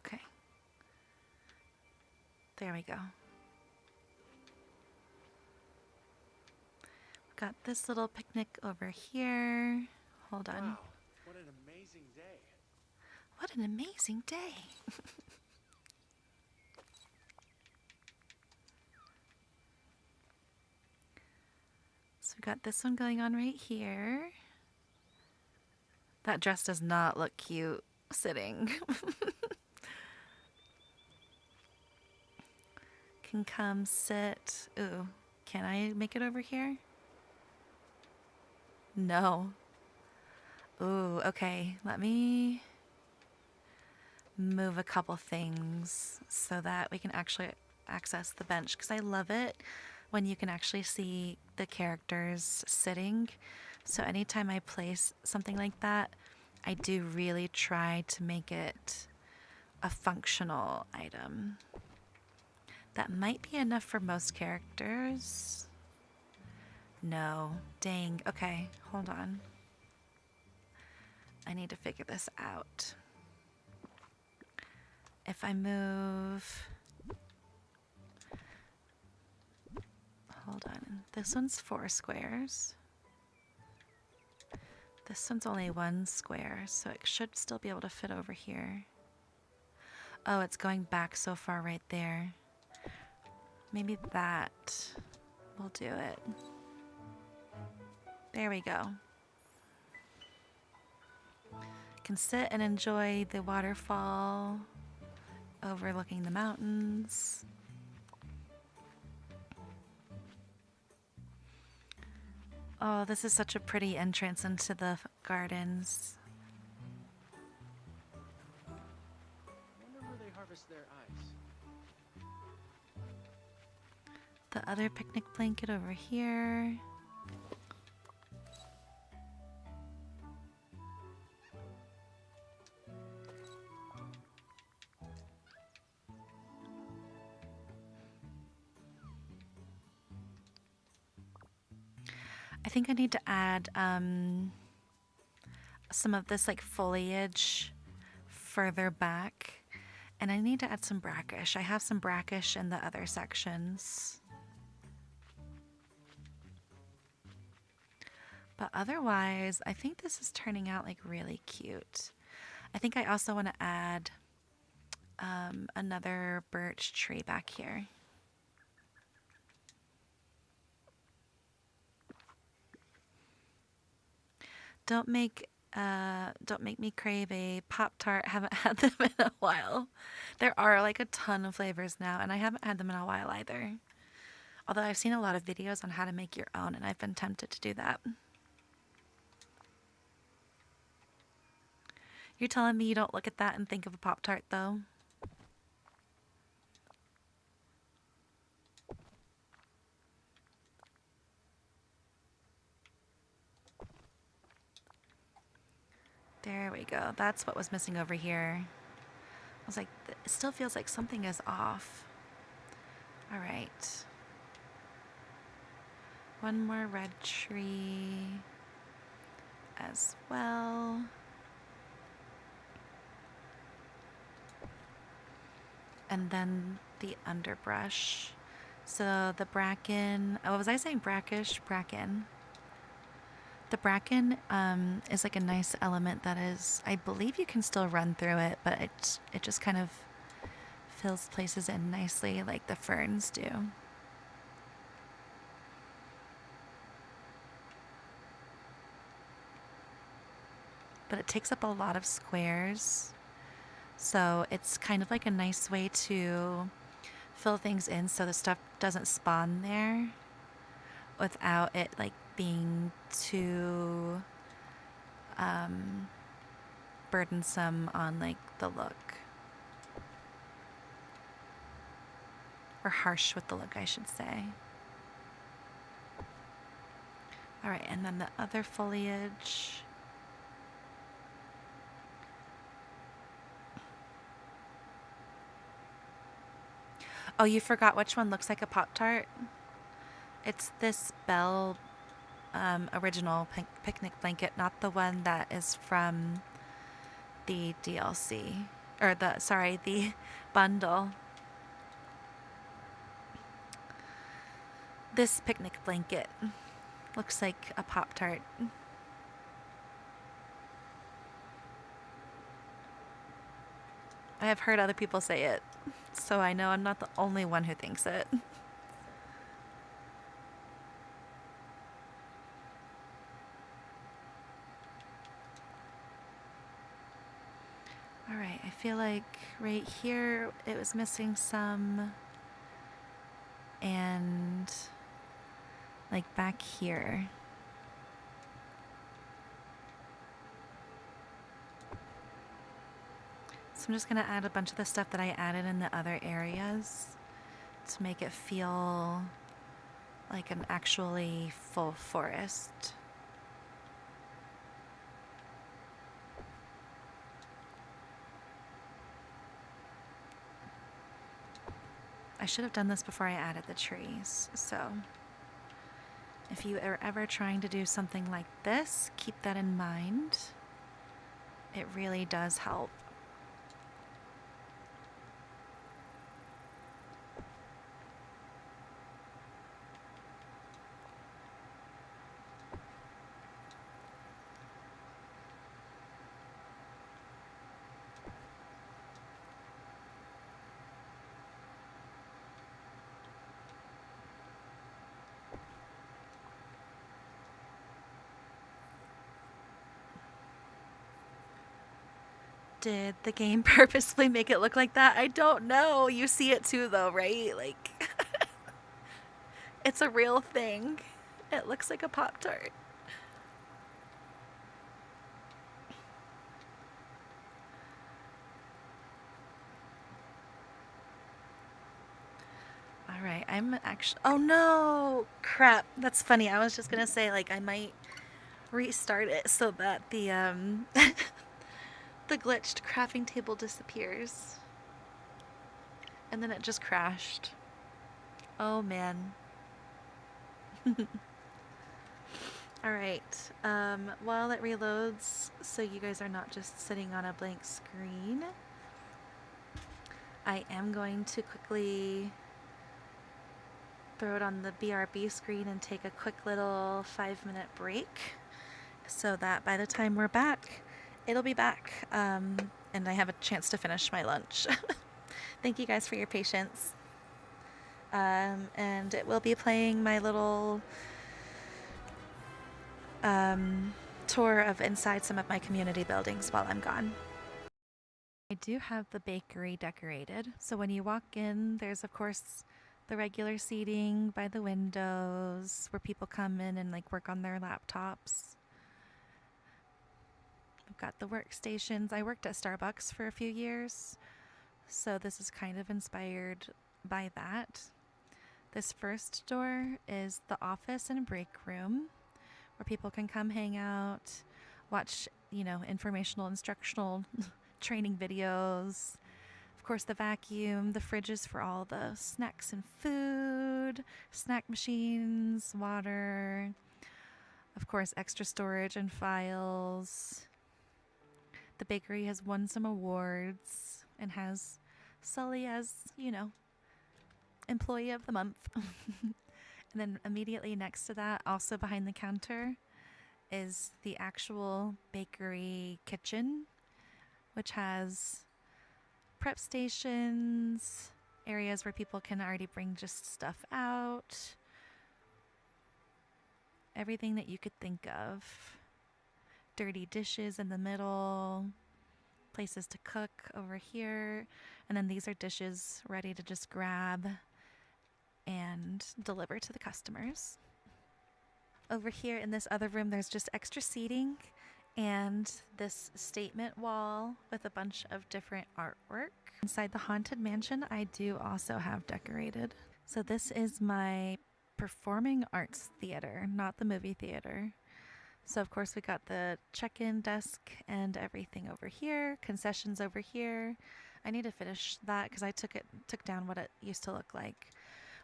Okay. There we go. Got this little picnic over here. Hold on. Wow, what an amazing day. What an amazing day. So we got this one going on right here. That dress does not look cute sitting. Can come sit. Ooh, can I make it over here? No. Ooh, okay. Let me move a couple things so that we can actually access the bench, because I love it when you can actually see the characters sitting. So anytime I place something like that, I do really try to make it a functional item. That might be enough for most characters. No, dang. Okay, hold on. I need to figure this out. If I move... Hold on. This one's 4 squares. This one's only 1 square, so it should still be able to fit over here. Oh, it's going back so far right there. Maybe that will do it. There we go. Can sit and enjoy the waterfall overlooking the mountains. Oh, this is such a pretty entrance into the gardens. Wonder where they harvest their ice. The other picnic blanket over here. I think I need to add some of this like foliage further back, and I need to add some brackish. I have some brackish in the other sections. But otherwise, I think this is turning out like really cute. I think I also want to add another birch tree back here. Don't make me crave a Pop-Tart. Haven't had them in a while. There are like a ton of flavors now, and I haven't had them in a while either. Although I've seen a lot of videos on how to make your own, and I've been tempted to do that. You're telling me you don't look at that and think of a Pop-Tart, though? There we go. That's what was missing over here. I was like, it still feels like something is off. All right. One more red tree as well. And then the underbrush. So the bracken, oh, was I saying brackish? Bracken. The bracken is like a nice element that is, I believe you can still run through it, but it just kind of fills places in nicely like the ferns do. But it takes up a lot of squares. So it's kind of like a nice way to fill things in so the stuff doesn't spawn there without it like being too burdensome on like the look. Or harsh with the look, I should say. All right, and then the other foliage. Oh, you forgot which one looks like a Pop-Tart? It's this Belle original picnic blanket, not the one that is from the DLC. Or the bundle. This picnic blanket looks like a Pop-Tart. I have heard other people say it, so I know I'm not the only one who thinks it. All right, I feel like right here it was missing some, and like back here. So I'm just gonna add a bunch of the stuff that I added in the other areas to make it feel like an actually full forest. I should have done this before I added the trees, so if you are ever trying to do something like this, keep that in mind. It really does help. Did the game purposefully make it look like that? I don't know. You see it too, though, right? Like, it's a real thing. It looks like a Pop-Tart. All right, I'm actually. Oh no! Crap. That's funny. I was just gonna say, like, I might restart it so that the the glitched crafting table disappears. And then it just crashed. Oh man. Alright, while it reloads, so you guys are not just sitting on a blank screen, I am going to quickly throw it on the BRB screen and take a quick little 5-minute break so that by the time we're back, it'll be back, and I have a chance to finish my lunch. Thank you guys for your patience. And it will be playing my little tour of inside some of my community buildings while I'm gone. I do have the bakery decorated. So when you walk in, there's of course the regular seating by the windows where people come in and like work on their laptops. We've got the workstations. I worked at Starbucks for a few years, so this is kind of inspired by that. This first door is the office and break room where people can come hang out, watch, informational, instructional training videos. Of course, the vacuum, the fridges for all the snacks and food, snack machines, water. Of course, extra storage and files. The bakery has won some awards and has Sully as, employee of the month. And then immediately next to that, also behind the counter, is the actual bakery kitchen, which has prep stations, areas where people can already bring just stuff out, everything that you could think of. Dirty dishes in the middle, places to cook over here, and then these are dishes ready to just grab and deliver to the customers. Over here in this other room, there's just extra seating and this statement wall with a bunch of different artwork. Inside the Haunted Mansion, I do also have decorated. So this is my performing arts theater, not the movie theater. So of course we got the check-in desk and everything over here, concessions over here. I need to finish that because I took down what it used to look like.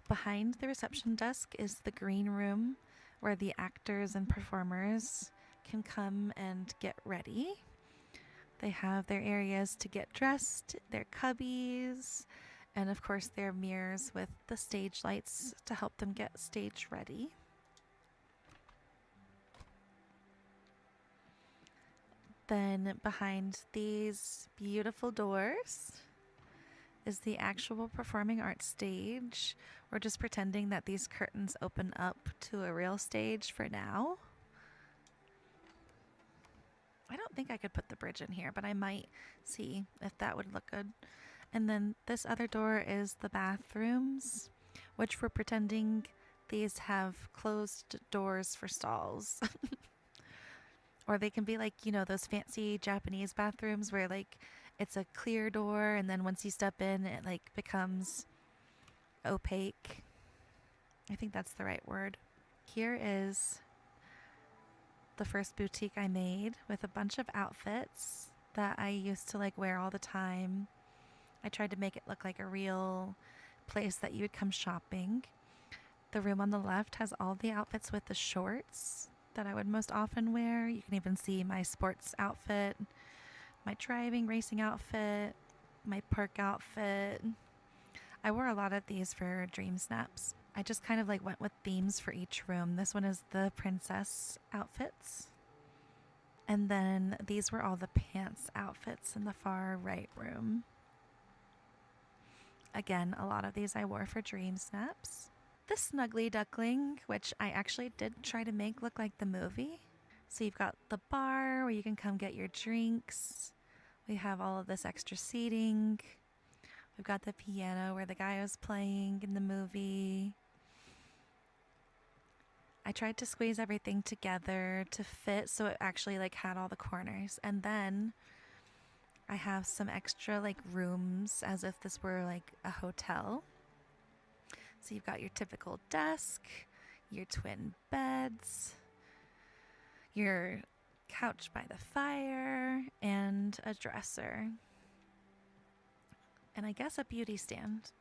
Behind the reception desk is the green room where the actors and performers can come and get ready. They have their areas to get dressed, their cubbies, and of course their mirrors with the stage lights to help them get stage ready. Then behind these beautiful doors is the actual performing arts stage. We're just pretending that these curtains open up to a real stage for now. I don't think I could put the bridge in here, but I might see if that would look good. And then this other door is the bathrooms, which we're pretending these have closed doors for stalls. Or they can be like, you know, those fancy Japanese bathrooms where like it's a clear door and then once you step in it like becomes opaque. I think that's the right word. Here is the first boutique I made with a bunch of outfits that I used to like wear all the time. I tried to make it look like a real place that you would come shopping. The room on the left has all the outfits with the shorts that I would most often wear. You can even see my sports outfit, my driving racing outfit, my park outfit. I wore a lot of these for dream snaps. I just kind of like went with themes for each room. This one is the princess outfits. And then these were all the pants outfits in the far right room. Again, a lot of these I wore for dream snaps. The Snuggly Duckling, which I actually did try to make look like the movie. So you've got the bar where you can come get your drinks. We have all of this extra seating. We've got the piano where the guy was playing in the movie. I tried to squeeze everything together to fit so it actually like had all the corners. And then I have some extra like rooms as if this were like a hotel. So you've got your typical desk, your twin beds, your couch by the fire, and a dresser. And I guess a beauty stand.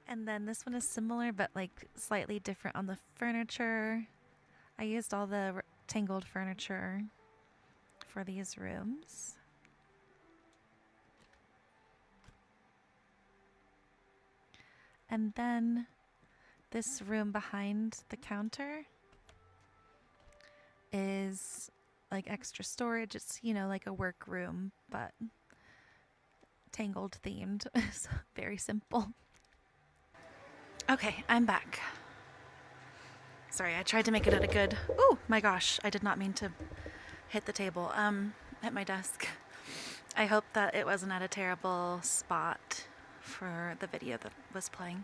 And then this one is similar but like slightly different on the furniture. I used all the tangled furniture for these rooms. And then this room behind the counter is like extra storage. It's, you know, like a work room, but tangled themed. So very simple. Okay, I'm back. Sorry, I tried to make it at a good... Oh my gosh, I did not mean to hit the table at my desk. I hope that it wasn't at a terrible spot for the video that was playing.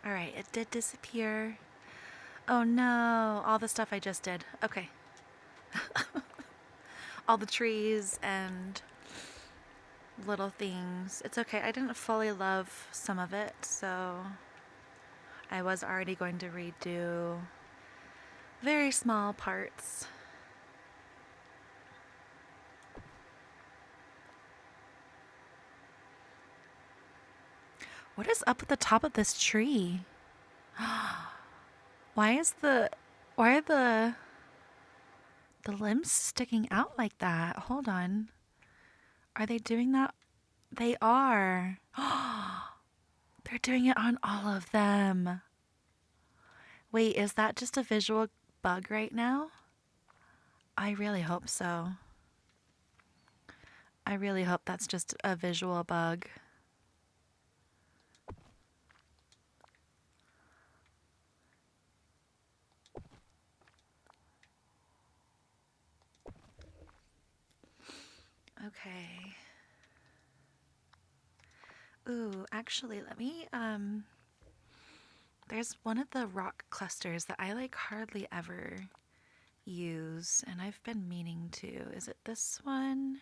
Alright, it did disappear. Oh no, all the stuff I just did. Okay. All the trees and little things. It's okay, I didn't fully love some of it, so I was already going to redo very small parts. What is up at the top of this tree? Why are the limbs sticking out like that? Hold on. Are they doing that? They are. They're doing it on all of them. Wait, is that just a visual bug right now? I really hope so. I really hope that's just a visual bug. Okay. Ooh, actually, let me, there's one of the rock clusters that I like hardly ever use, and I've been meaning to. Is it this one?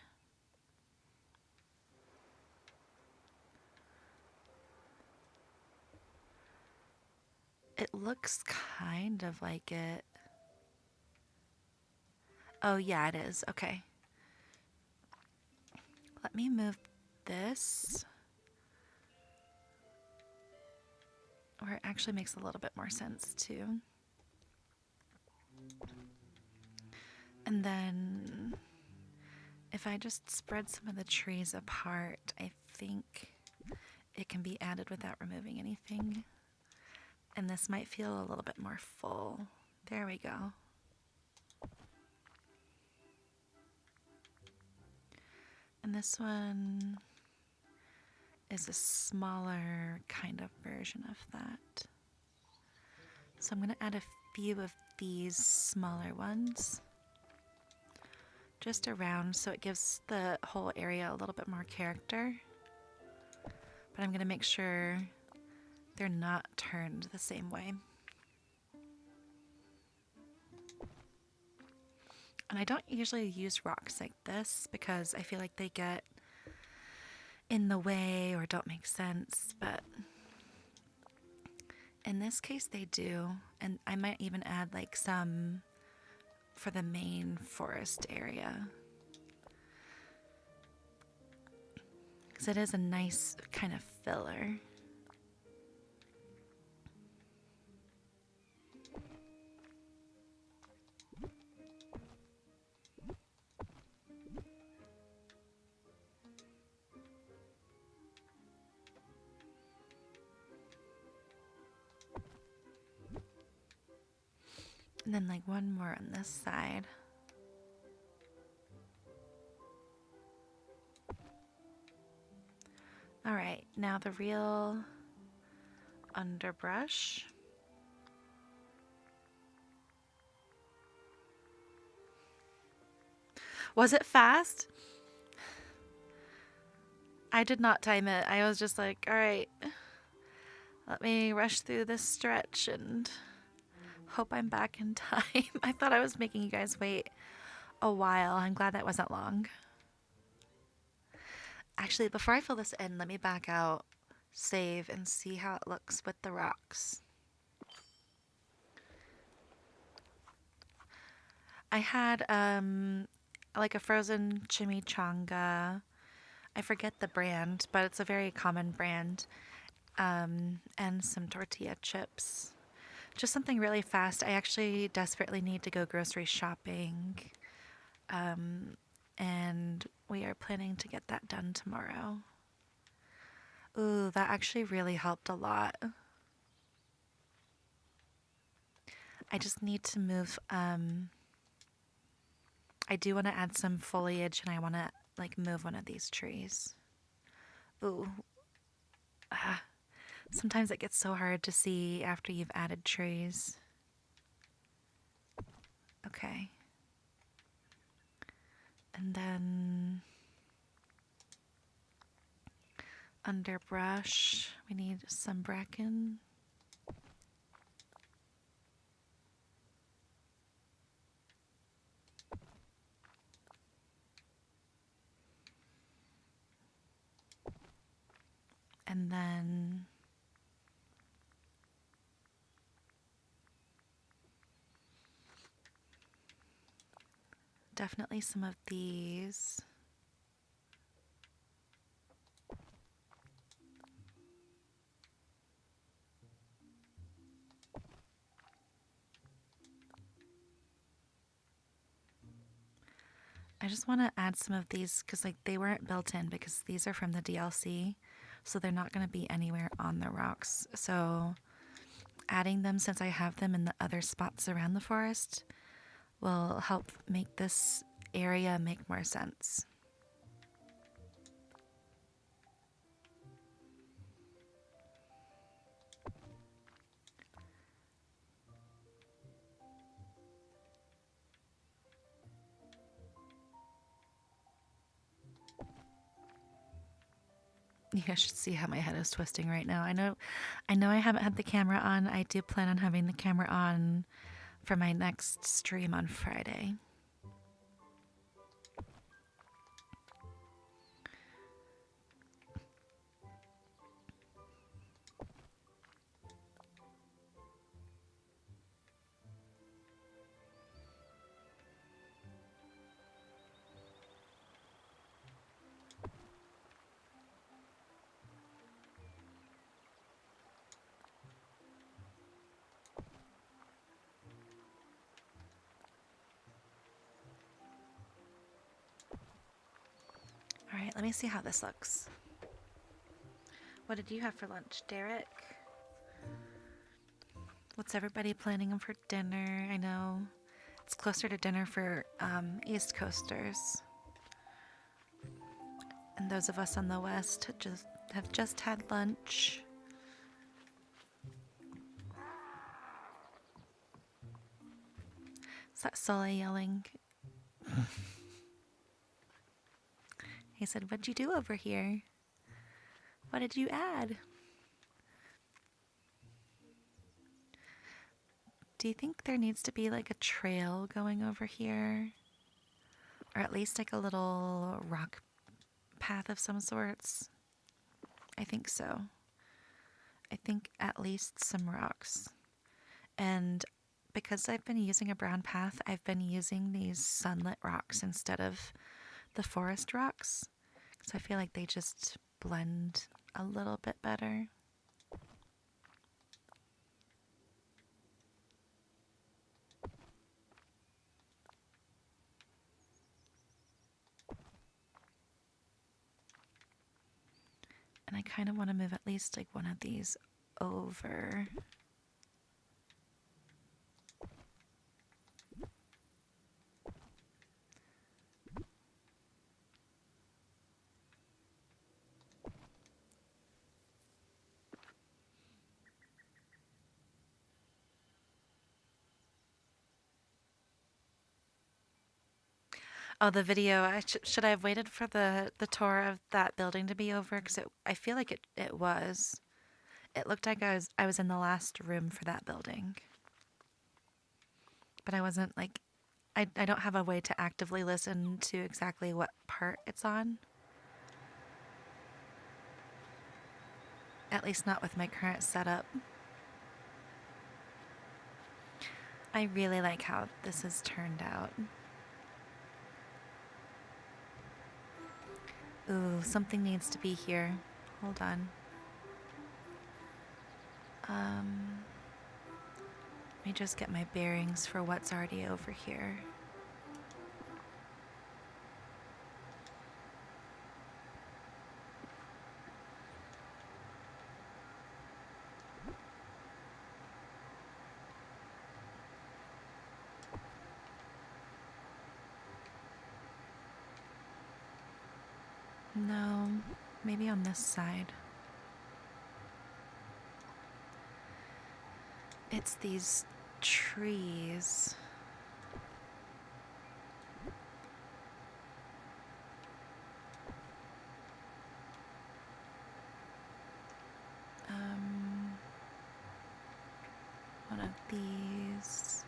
It looks kind of like it. Oh, yeah, it is. Okay. Let me move this. Or it actually makes a little bit more sense, too. And then if I just spread some of the trees apart, I think it can be added without removing anything. And this might feel a little bit more full. There we go. And this one is a smaller kind of version of that. So I'm going to add a few of these smaller ones just around so it gives the whole area a little bit more character. But I'm going to make sure they're not turned the same way. And I don't usually use rocks like this because I feel like they get in the way or don't make sense, but in this case they do. And I might even add like some for the main forest area, because it is a nice kind of filler. And then like one more on this side. All right, now the real underbrush. Was it fast? I did not time it. I was just like, all right, let me rush through this stretch and hope I'm back in time. I thought I was making you guys wait a while. I'm glad that wasn't long. Actually, before I fill this in, let me back out, save, and see how it looks with the rocks. I had like a frozen chimichanga. I forget the brand, but it's a very common brand. And some tortilla chips. Just something really fast. I actually desperately need to go grocery shopping. And we are planning to get that done tomorrow. Ooh, that actually really helped a lot. I just need to move. I do want to add some foliage, and I want to like move one of these trees. Ooh. Sometimes it gets so hard to see after you've added trees. Okay. And then underbrush, we need some bracken. And then definitely some of these. I just want to add some of these because like they weren't built in because these are from the DLC, so they're not going to be anywhere on the rocks. So adding them since I have them in the other spots around the forest will help make this area make more sense. You guys should see how my head is twisting right now. I know I haven't had the camera on. I do plan on having the camera on for my next stream on Friday. All right, let me see how this looks. What did you have for lunch, Derek? What's everybody planning for dinner? I know it's closer to dinner for East Coasters. And those of us on the west have just had lunch. Is that Sully yelling? He said, "What'd you do over here? What did you add?" Do you think there needs to be like a trail going over here? Or at least like a little rock path of some sorts? I think so. I think at least some rocks. And because I've been using a brown path, I've been using these sunlit rocks instead of the forest rocks. So I feel like they just blend a little bit better. And I kind of want to move at least like one of these over. Oh, the video. Should I have waited for the tour of that building to be over? Because I feel like it was. It looked like I was in the last room for that building. But I wasn't like I don't have a way to actively listen to exactly what part it's on. At least not with my current setup. I really like how this has turned out. Ooh, something needs to be here. Hold on. Let me just get my bearings for what's already over here. No, maybe on this side. It's these trees. One of these.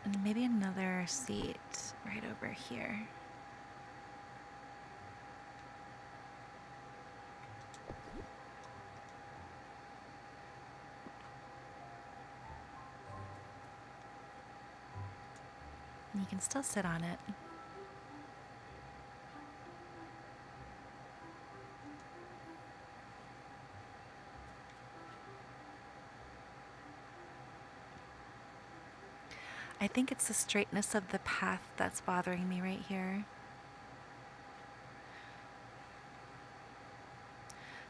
And maybe another seat right over here. And you can still sit on it. I think it's the straightness of the path that's bothering me right here.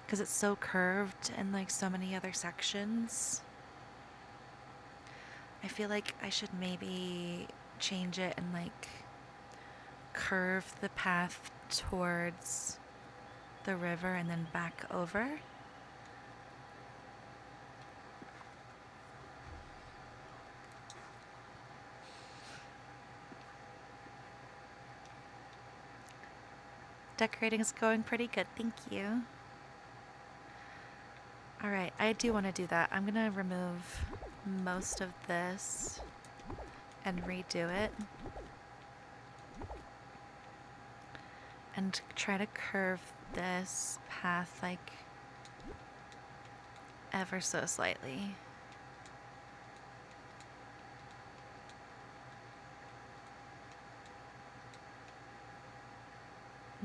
Because it's so curved in like so many other sections. I feel like I should maybe change it and like curve the path towards the river and then back over. Decorating is going pretty good, thank you. Alright, I do want to do that. I'm gonna remove most of this and redo it. And try to curve this path like ever so slightly.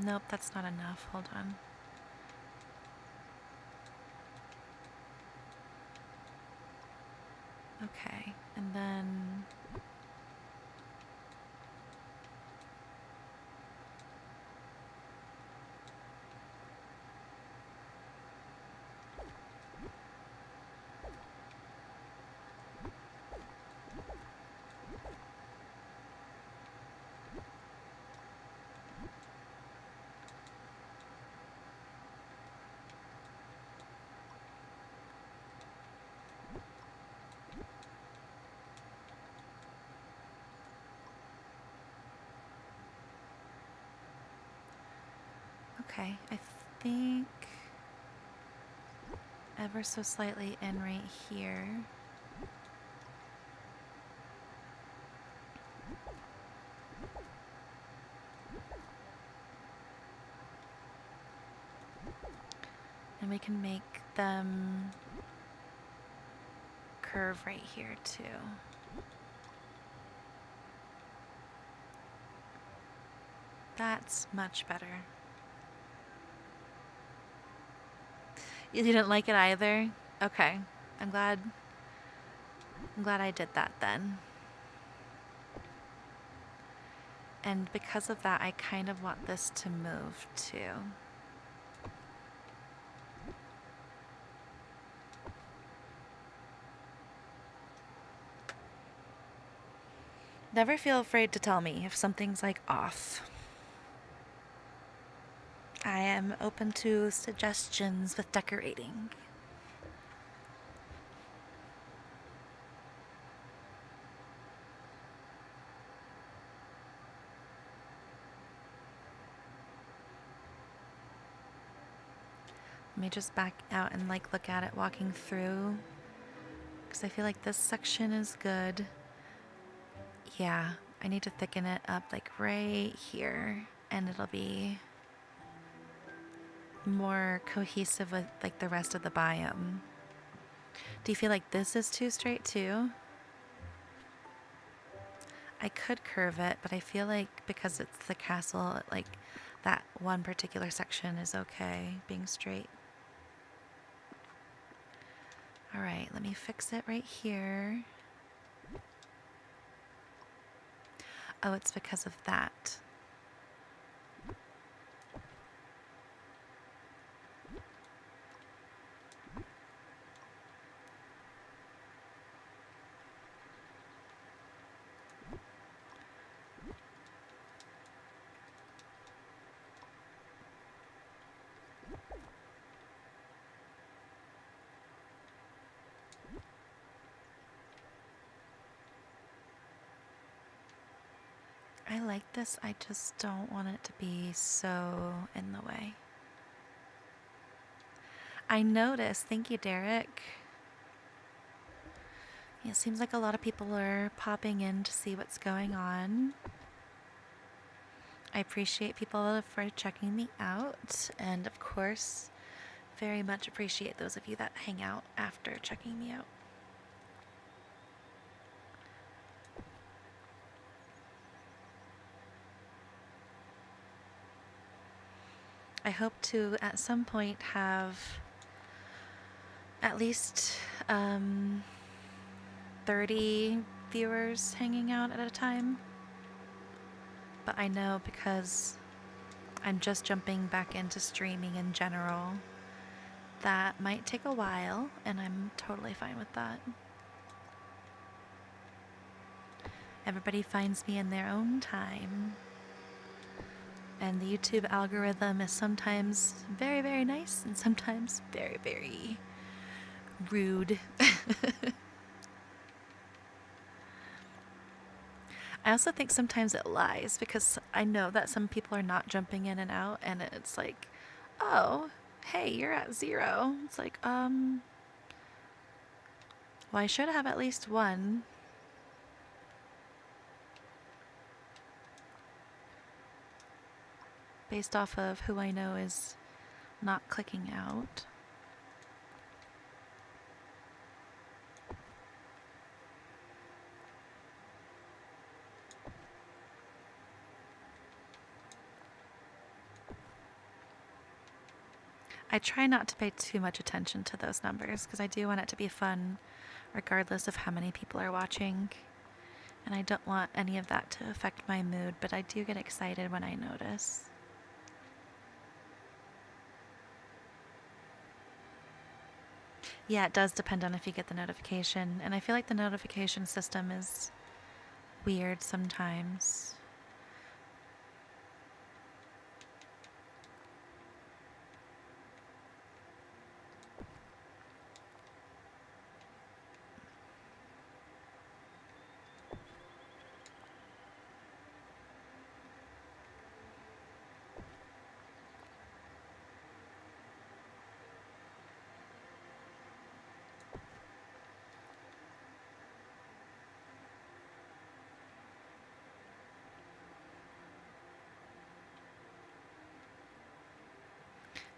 Nope, that's not enough. Hold on. And then okay, I think ever so slightly in right here. And we can make them curve right here too. That's much better. You didn't like it either? Okay. I'm glad I did that then. And because of that, I kind of want this to move too. Never feel afraid to tell me if something's like off. I am open to suggestions with decorating. Let me just back out and like look at it walking through, because I feel like this section is good. Yeah, I need to thicken it up like right here, and it'll be more cohesive with like the rest of the biome. Do you feel like this is too straight too? I could curve it, but I feel like because it's the castle, like that one particular section is okay being straight. All right, let me fix it right here. Oh, it's because of that. I like this, I just don't want it to be so in the way. I noticed, thank you, Derek. Yeah, it seems like a lot of people are popping in to see what's going on. I appreciate people for checking me out, and of course, very much appreciate those of you that hang out after checking me out. I hope to, at some point, have at least 30 viewers hanging out at a time. But I know because I'm just jumping back into streaming in general, that might take a while, and I'm totally fine with that. Everybody finds me in their own time. And the YouTube algorithm is sometimes very, very nice and sometimes very, very rude. I also think sometimes it lies, because I know that some people are not jumping in and out, and it's like, oh, hey, you're at 0. It's like, well, I should have at least one. Based off of who I know is not clicking out. I try not to pay too much attention to those numbers, because I do want it to be fun regardless of how many people are watching. And I don't want any of that to affect my mood, but I do get excited when I notice. Yeah, it does depend on if you get the notification, and I feel like the notification system is weird sometimes.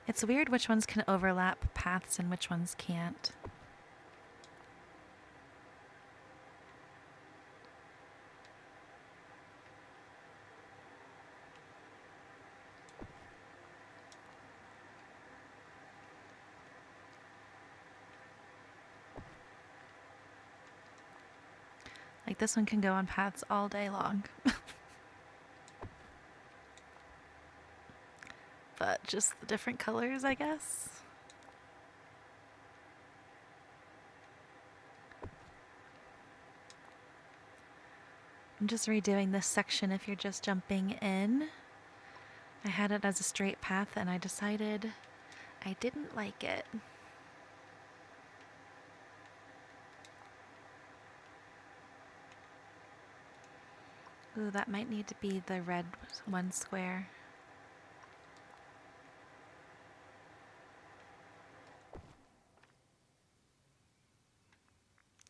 It's weird which ones can overlap paths and which ones can't. Like this one can go on paths all day long. But just the different colors, I guess. I'm just redoing this section if you're just jumping in. I had it as a straight path and I decided I didn't like it. Ooh, that might need to be the red one square.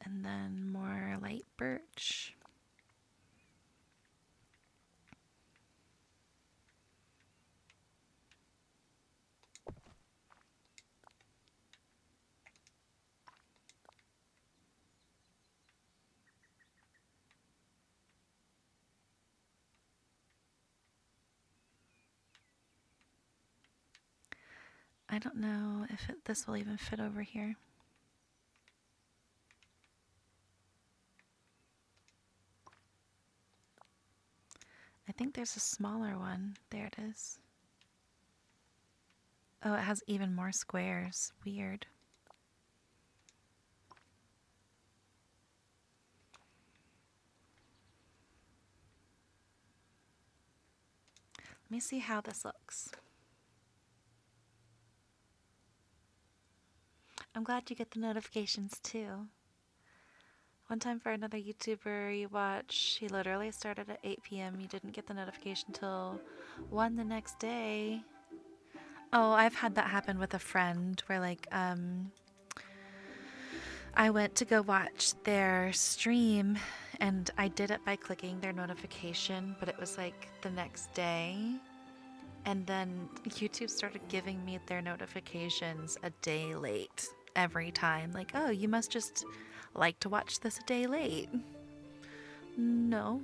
And then more light birch. I don't know if this will even fit over here. I think there's a smaller one. There it is. Oh, it has even more squares. Weird. Let me see how this looks. I'm glad you get the notifications too. One time for another YouTuber you watch, he literally started at 8 p.m. You didn't get the notification till 1 the next day. Oh, I've had that happen with a friend where like, I went to go watch their stream and I did it by clicking their notification, but it was like the next day. And then YouTube started giving me their notifications a day late every time. Like, oh, you must just like to watch this a day late. No.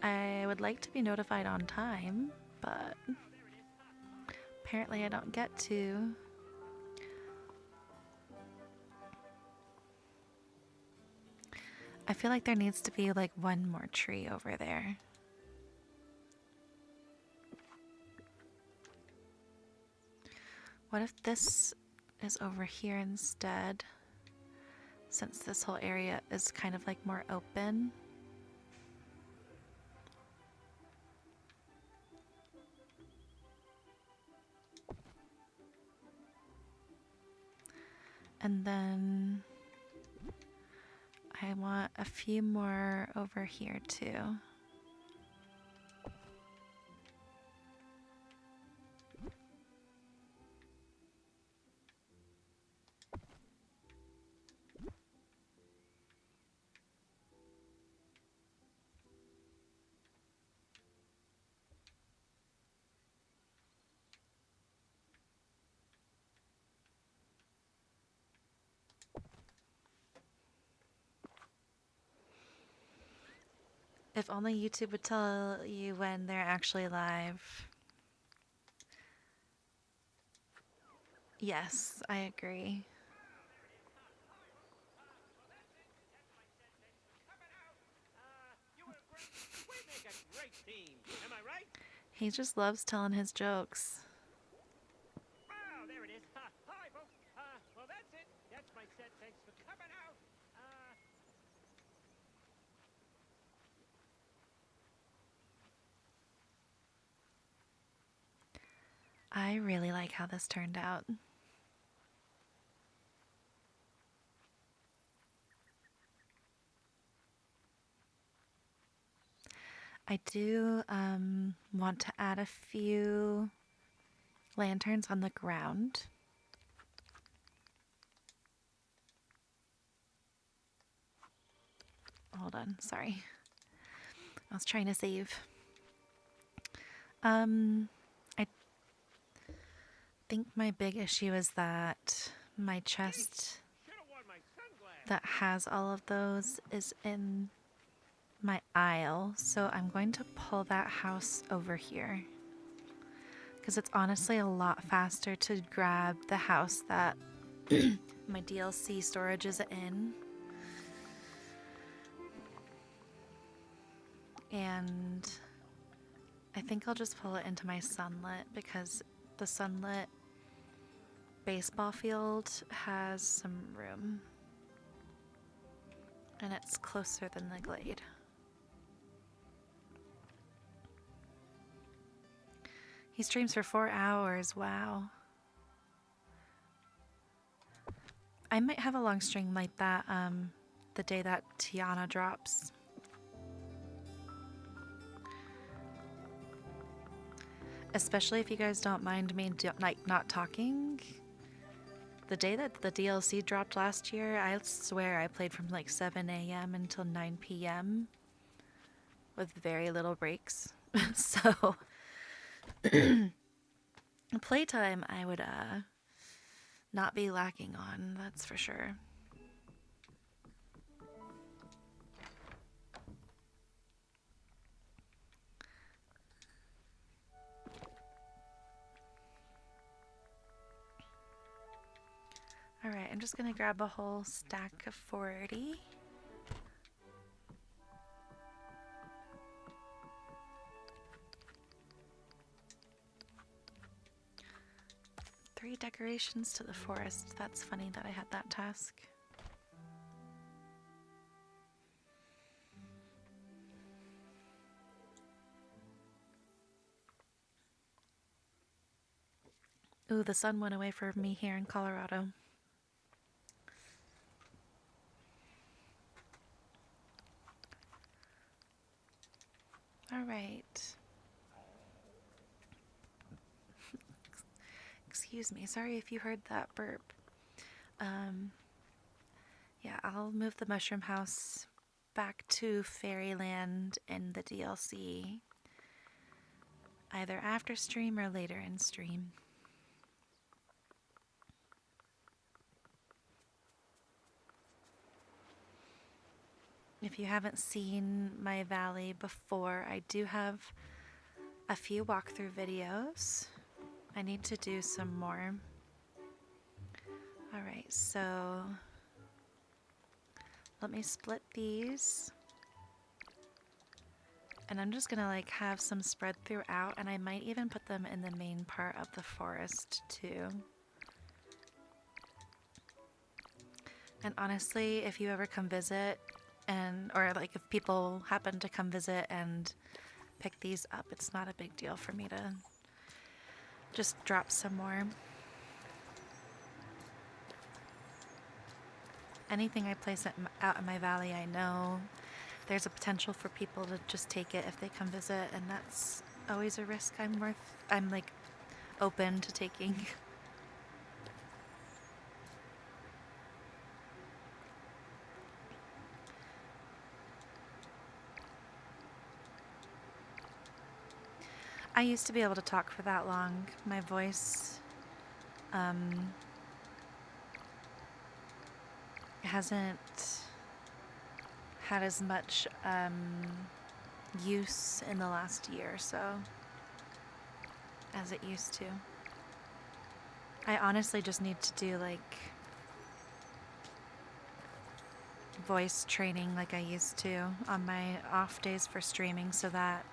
I would like to be notified on time, but apparently I don't get to. I feel like there needs to be like one more tree over there. What if this is over here instead? Since this whole area is kind of like more open. And then I want a few more over here too. If only YouTube would tell you when they're actually live. Yes, I agree. He just loves telling his jokes. Oh, there it is. Hi, folks. Well, that's it. That's my set. Thanks for coming out. I really like how this turned out. I do want to add a few lanterns on the ground. Hold on, sorry. I was trying to save. I think my big issue is that my chest Should have worn my sunglasses. that has all of those is in my aisle, so I'm going to pull that house over here because it's honestly a lot faster to grab the house that my DLC storage is in. And I think I'll just pull it into my sunlit because the sunlit baseball field has some room and it's closer than the glade. He streams for 4 hours, wow. I might have a long stream like that the day that Tiana drops. Especially if you guys don't mind me not talking. The day that the DLC dropped last year, I swear I played from like 7 a.m. until 9 p.m. with very little breaks. So playtime I would not be lacking on, that's for sure. Alright, I'm just gonna grab a whole stack of 40. Three decorations to the forest. That's funny that I had that task. Ooh, the sun went away from me here in Colorado. All right. Excuse me. Sorry if you heard that burp. Yeah, I'll move the mushroom house back to Fairyland in the DLC. Either after stream or later in stream. If you haven't seen my valley before, I do have a few walkthrough videos. I need to do some more. Alright, so let me split these. And I'm just gonna like have some spread throughout, and I might even put them in the main part of the forest too. And honestly, if you ever come visit, or like if people happen to come visit and pick these up, it's not a big deal for me to just drop some more. Anything I place out in my valley, I know there's a potential for people to just take it if they come visit, and that's always a risk I'm like open to taking. I used to be able to talk for that long. My voice hasn't had as much use in the last year or so as it used to. I honestly just need to do like voice training like I used to on my off days for streaming, so that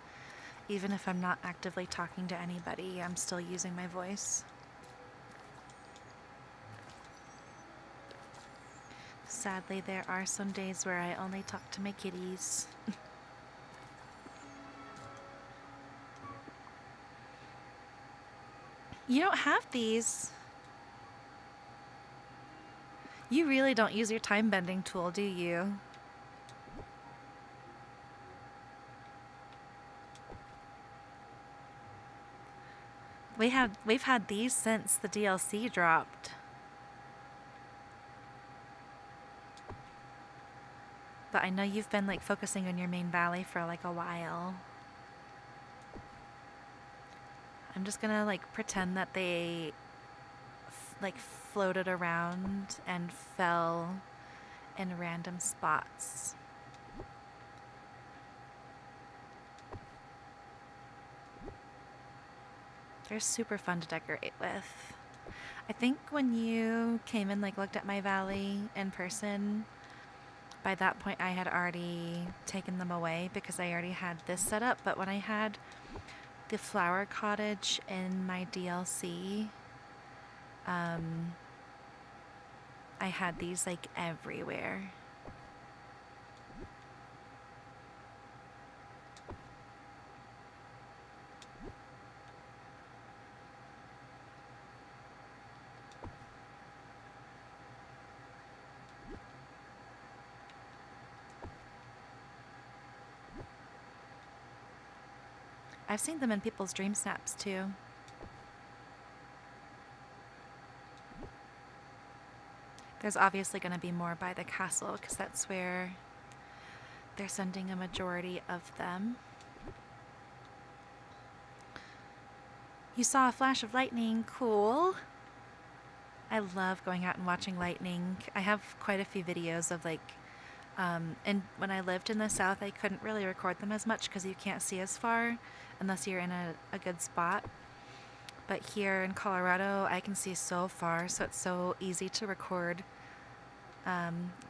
Even if I'm not actively talking to anybody, I'm still using my voice. Sadly, there are some days where I only talk to my kitties. You don't have these. You really don't use your time bending tool, do you? We've had these since the DLC dropped. But I know you've been like focusing on your main valley for like a while. I'm just gonna like pretend that they like floated around and fell in random spots. They're super fun to decorate with. I think when you came and like looked at my valley in person, by that point I had already taken them away because I already had this set up. But when I had the flower cottage in my DLC, I had these like everywhere. I've seen them in people's dream snaps too. There's obviously going to be more by the castle because that's where they're sending a majority of them. You saw a flash of lightning. Cool. I love going out and watching lightning. I have quite a few videos of like, and when I lived in the south, I couldn't really record them as much because you can't see as far unless you're in a good spot. But here in Colorado, I can see so far, so it's so easy to record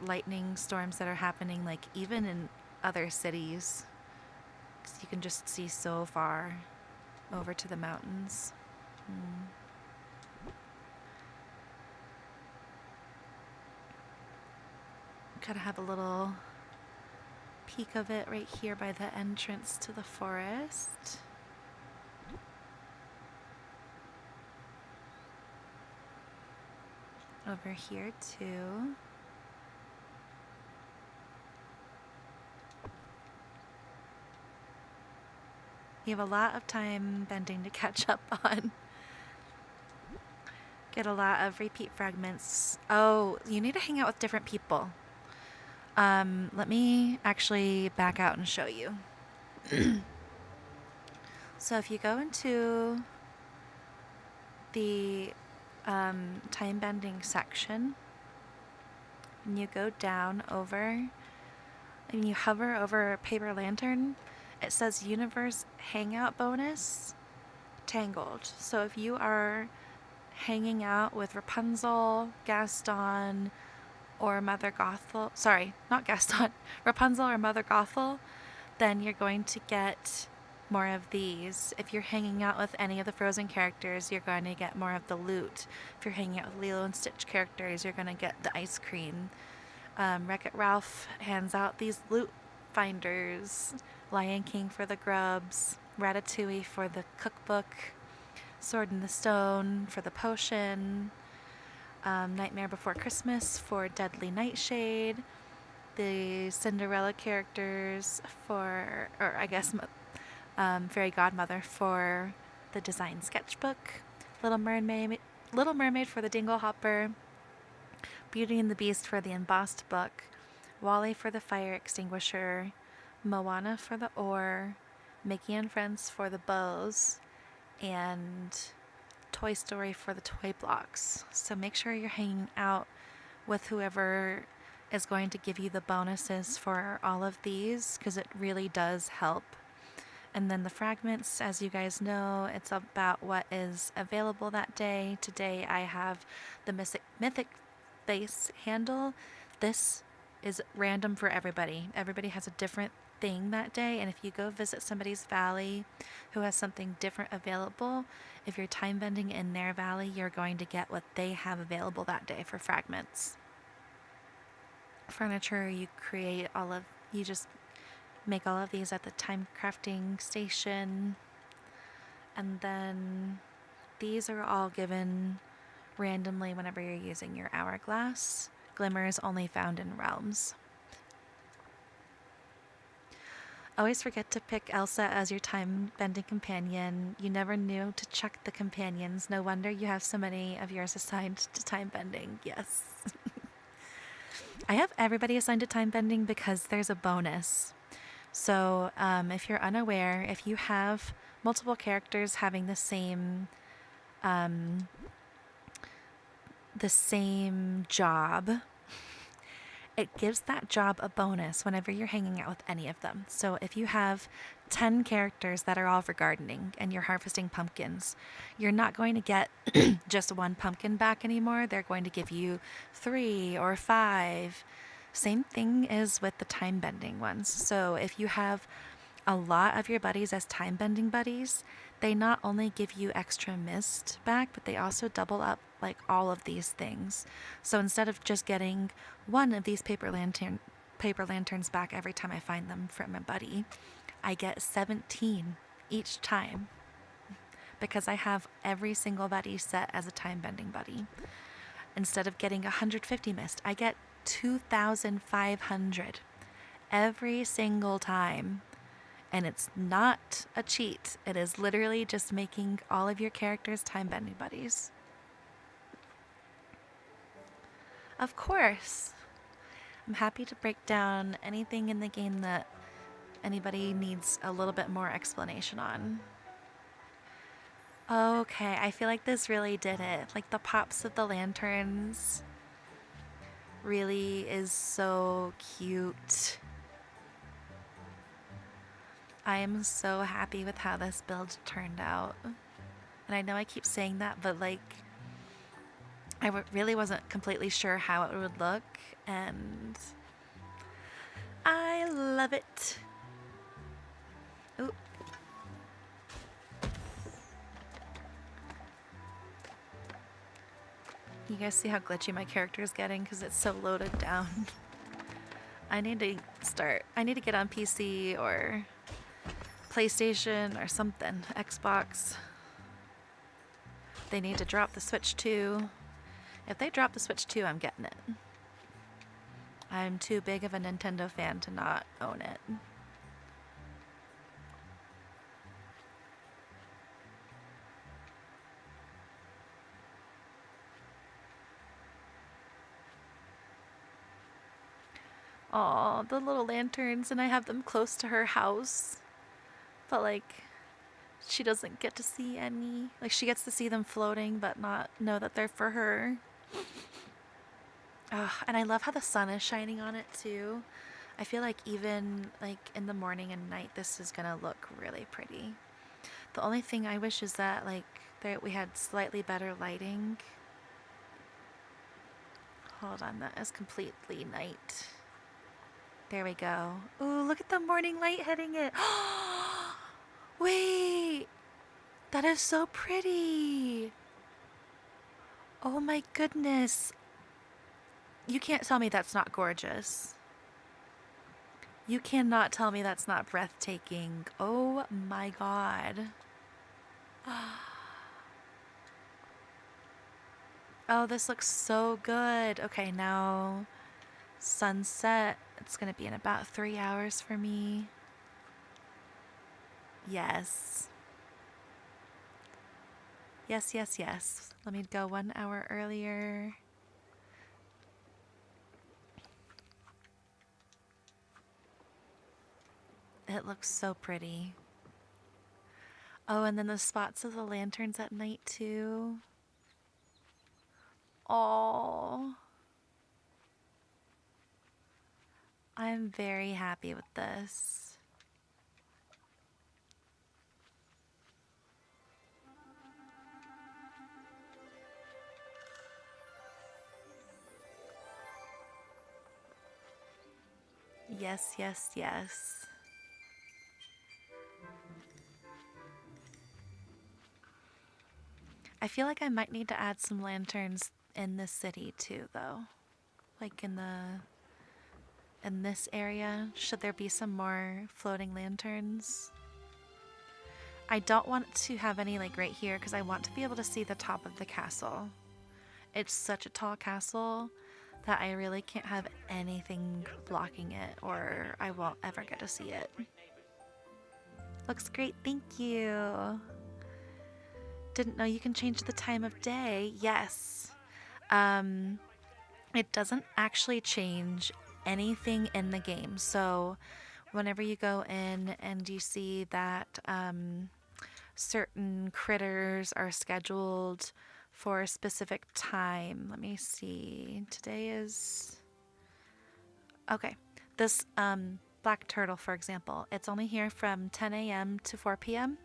lightning storms that are happening, like even in other cities, because you can just see so far over to the mountains. Kind of have a little peek of it right here by the entrance to the forest. Over here too. You have a lot of time bending to catch up on. Get a lot of repeat fragments. Oh, you need to hang out with different people. Let me actually back out and show you. So if you go into the time bending section and you go down over and you hover over a paper lantern, it says Universe Hangout Bonus Tangled. So if you are hanging out with Rapunzel, Gaston, or Mother Gothel, sorry, not Gaston, Rapunzel or Mother Gothel, then you're going to get more of these. If you're hanging out with any of the Frozen characters, you're going to get more of the loot. If you're hanging out with Lilo and Stitch characters, you're going to get the ice cream. Wreck-It Ralph hands out these loot finders. Lion King for the grubs. Ratatouille for the cookbook. Sword in the Stone for the potion. Nightmare Before Christmas for Deadly Nightshade. The Cinderella characters for, or I guess Fairy Godmother for the design sketchbook. Little Mermaid for the Dingle Hopper. Beauty and the Beast for the embossed book. Wally for the fire extinguisher. Moana for the oar. Mickey and Friends for the bows. And Toy Story for the toy blocks. So make sure you're hanging out with whoever is going to give you the bonuses for all of these, because it really does help. And then the fragments, as you guys know, it's about what is available that day. Today I have the mythic face handle. This is random for everybody. Everybody has a different thing that day. And if you go visit somebody's valley who has something different available, if you're time bending in their valley, you're going to get what they have available that day for fragments. Furniture, you just make all of these at the time crafting station. And then these are all given randomly whenever you're using your hourglass. Glimmer is only found in realms. Always forget to pick Elsa as your time-bending companion. You never knew to check the companions. No wonder you have so many of yours assigned to time-bending. Yes. I have everybody assigned to time-bending because there's a bonus. So if you're unaware, if you have multiple characters having the same job, it gives that job a bonus whenever you're hanging out with any of them. So if you have 10 characters that are all for gardening and you're harvesting pumpkins, you're not going to get just one pumpkin back anymore. They're going to give you 3 or 5. Same thing is with the time bending ones. So if you have a lot of your buddies as time bending buddies, they not only give you extra mist back, but they also double up like all of these things. So instead of just getting one of these paper lanterns back every time I find them from a buddy, I get 17 each time because I have every single buddy set as a time bending buddy. Instead of getting 150 mist, I get 2,500 every single time. And it's not a cheat. It is literally just making all of your characters time-bending buddies. Of course. I'm happy to break down anything in the game that anybody needs a little bit more explanation on. Okay, I feel like this really did it. Like the pops of the lanterns really is so cute. I am so happy with how this build turned out. And I know I keep saying that, but like, I really wasn't completely sure how it would look, and I love it. Ooh. You guys see how glitchy my character is getting because it's so loaded down. I need to get on PC or PlayStation or something. Xbox. They need to drop the Switch 2. If they drop the Switch 2, I'm getting it. I'm too big of a Nintendo fan to not own it. Aw, the little lanterns, and I have them close to her house. But like, she doesn't get to see any. Like, she gets to see them floating, but not know that they're for her. And I love how the sun is shining on it too. I feel like even like in the morning and night, this is gonna look really pretty. The only thing I wish is that like we had slightly better lighting. Hold on, that is completely night. There we go. Ooh, look at the morning light hitting it. Wait, that is so pretty. Oh my goodness. You can't tell me that's not gorgeous. You cannot tell me that's not breathtaking. Oh my god. Oh, this looks so good. Okay, now sunset. It's gonna be in about 3 hours for me. Yes. Yes, yes, yes. Let me go 1 hour earlier. It looks so pretty. Oh, and then the spots of the lanterns at night too. Oh. I'm very happy with this. Yes, yes, yes. I feel like I might need to add some lanterns in this city too, though. Like in this area, should there be some more floating lanterns? I don't want to have any like right here because I want to be able to see the top of the castle. It's such a tall castle that I really can't have anything blocking it or I won't ever get to see it. Looks great, thank you. Didn't know you can change the time of day. Yes. It doesn't actually change anything in the game. So whenever you go in and you see that certain critters are scheduled for a specific time. Let me see. Today is... Okay. This black turtle, for example, it's only here from 10 a.m. to 4 p.m.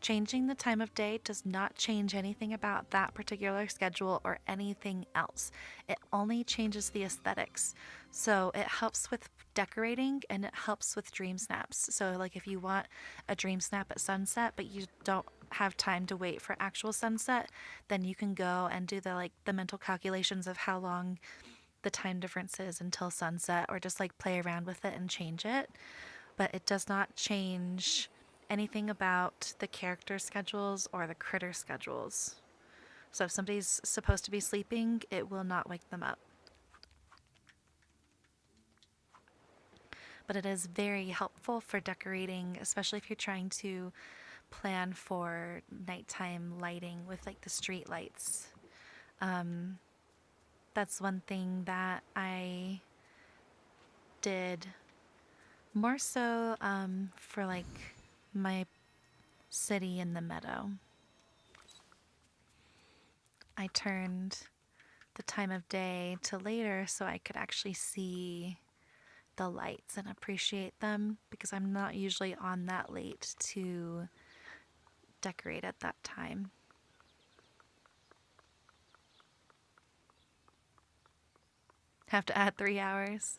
Changing the time of day does not change anything about that particular schedule or anything else. It only changes the aesthetics. So it helps with decorating and it helps with dream snaps. So like if you want a dream snap at sunset but you don't have time to wait for actual sunset, then you can go and do the mental calculations of how long the time difference is until sunset, or just like play around with it and change it. But it does not change anything about the character schedules or the critter schedules. So if somebody's supposed to be sleeping, it will not wake them up. But it is very helpful for decorating, especially if you're trying to plan for nighttime lighting with like the street lights. That's one thing that I did more so for like my city in the meadow. I turned the time of day to later so I could actually see the lights and appreciate them, because I'm not usually on that late to decorate at that time. Have to add 3 hours.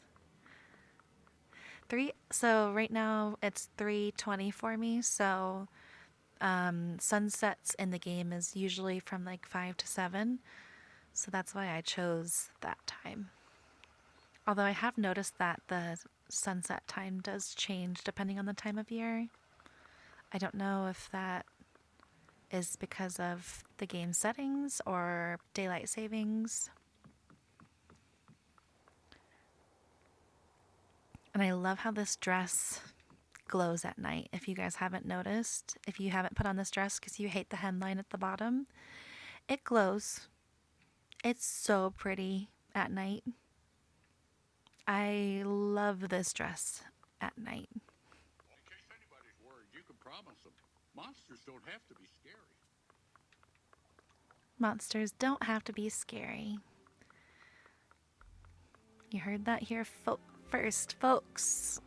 So right now it's 3:20 for me, so sunsets in the game is usually from like 5 to 7, so that's why I chose that time. Although I have noticed that the sunset time does change depending on the time of year. I don't know if that is because of the game settings or daylight savings. And I love how this dress glows at night. If you guys haven't noticed, if you haven't put on this dress because you hate the hemline at the bottom, it glows. It's so pretty at night. I love this dress at night. In case anybody's worried, you can promise them. Monsters don't have to be scary. Monsters don't have to be scary. You heard that here first, folks.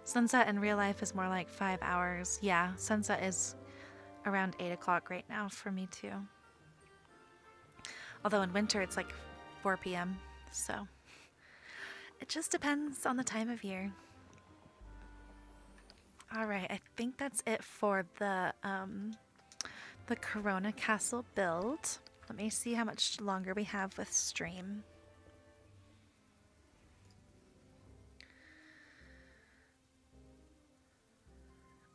Sunset in real life is more like 5 hours. Yeah, sunset is around 8 o'clock right now for me too. Although in winter it's like 4 p.m. So it just depends on the time of year. All right, I think that's it for the Corona Castle build. Let me see how much longer we have with stream.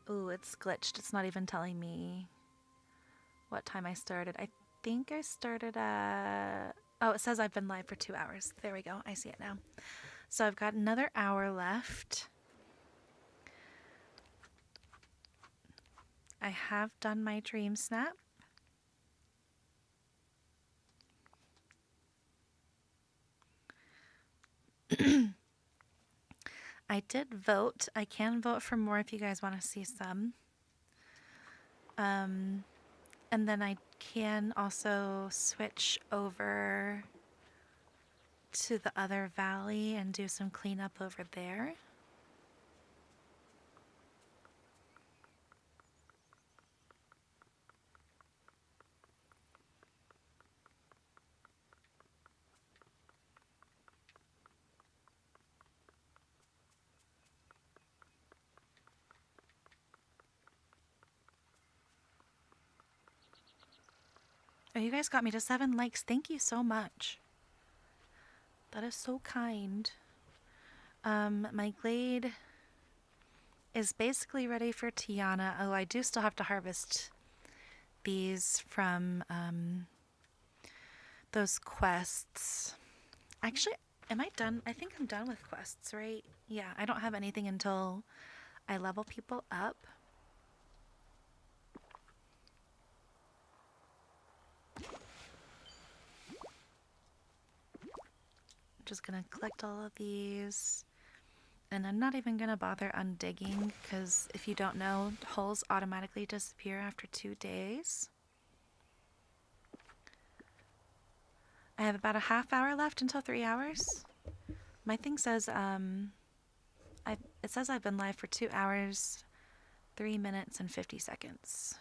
Ooh, it's glitched. It's not even telling me what time I started. I think I started at... Oh, it says I've been live for 2 hours. There we go. I see it now. So I've got another hour left. I have done my dream snap. I did vote. I can vote for more if you guys want to see some. And then I can also switch over to the other valley and do some cleanup over there. Oh, you guys got me to 7 likes. Thank you so much. That is so kind. My glade is basically ready for Tiana. Oh, I do still have to harvest these from those quests. Actually, am I done? I think I'm done with quests, right? Yeah, I don't have anything until I level people up. I'm just gonna collect all of these. And I'm not even gonna bother undigging because if you don't know, holes automatically disappear after 2 days. I have about a half hour left until 3 hours. My thing says it says I've been live for 2 hours, 3 minutes, and 50 seconds.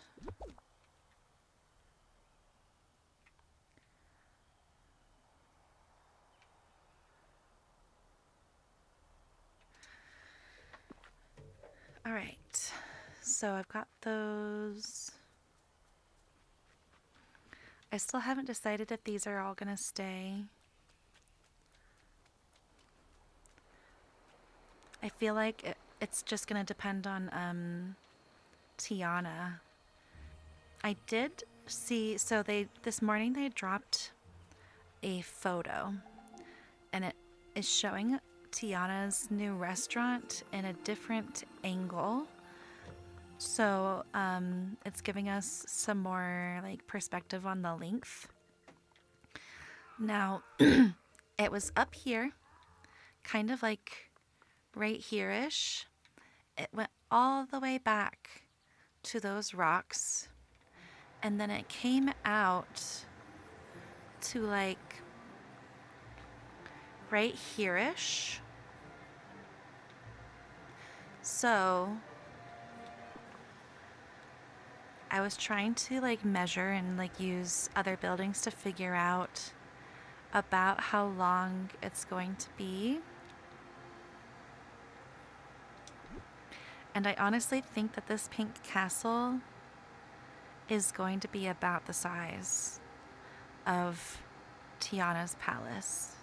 All right, so I've got those. I still haven't decided if these are all gonna stay. I feel like it's just gonna depend on Tiana. I did see, so this morning they dropped a photo and it is showing Tiana's new restaurant in a different angle. So it's giving us some more like perspective on the length. Now it was up here, kind of like right here-ish. It went all the way back to those rocks, and then it came out to like right here-ish. So I was trying to like measure and like use other buildings to figure out about how long it's going to be. And I honestly think that this pink castle is going to be about the size of Tiana's palace.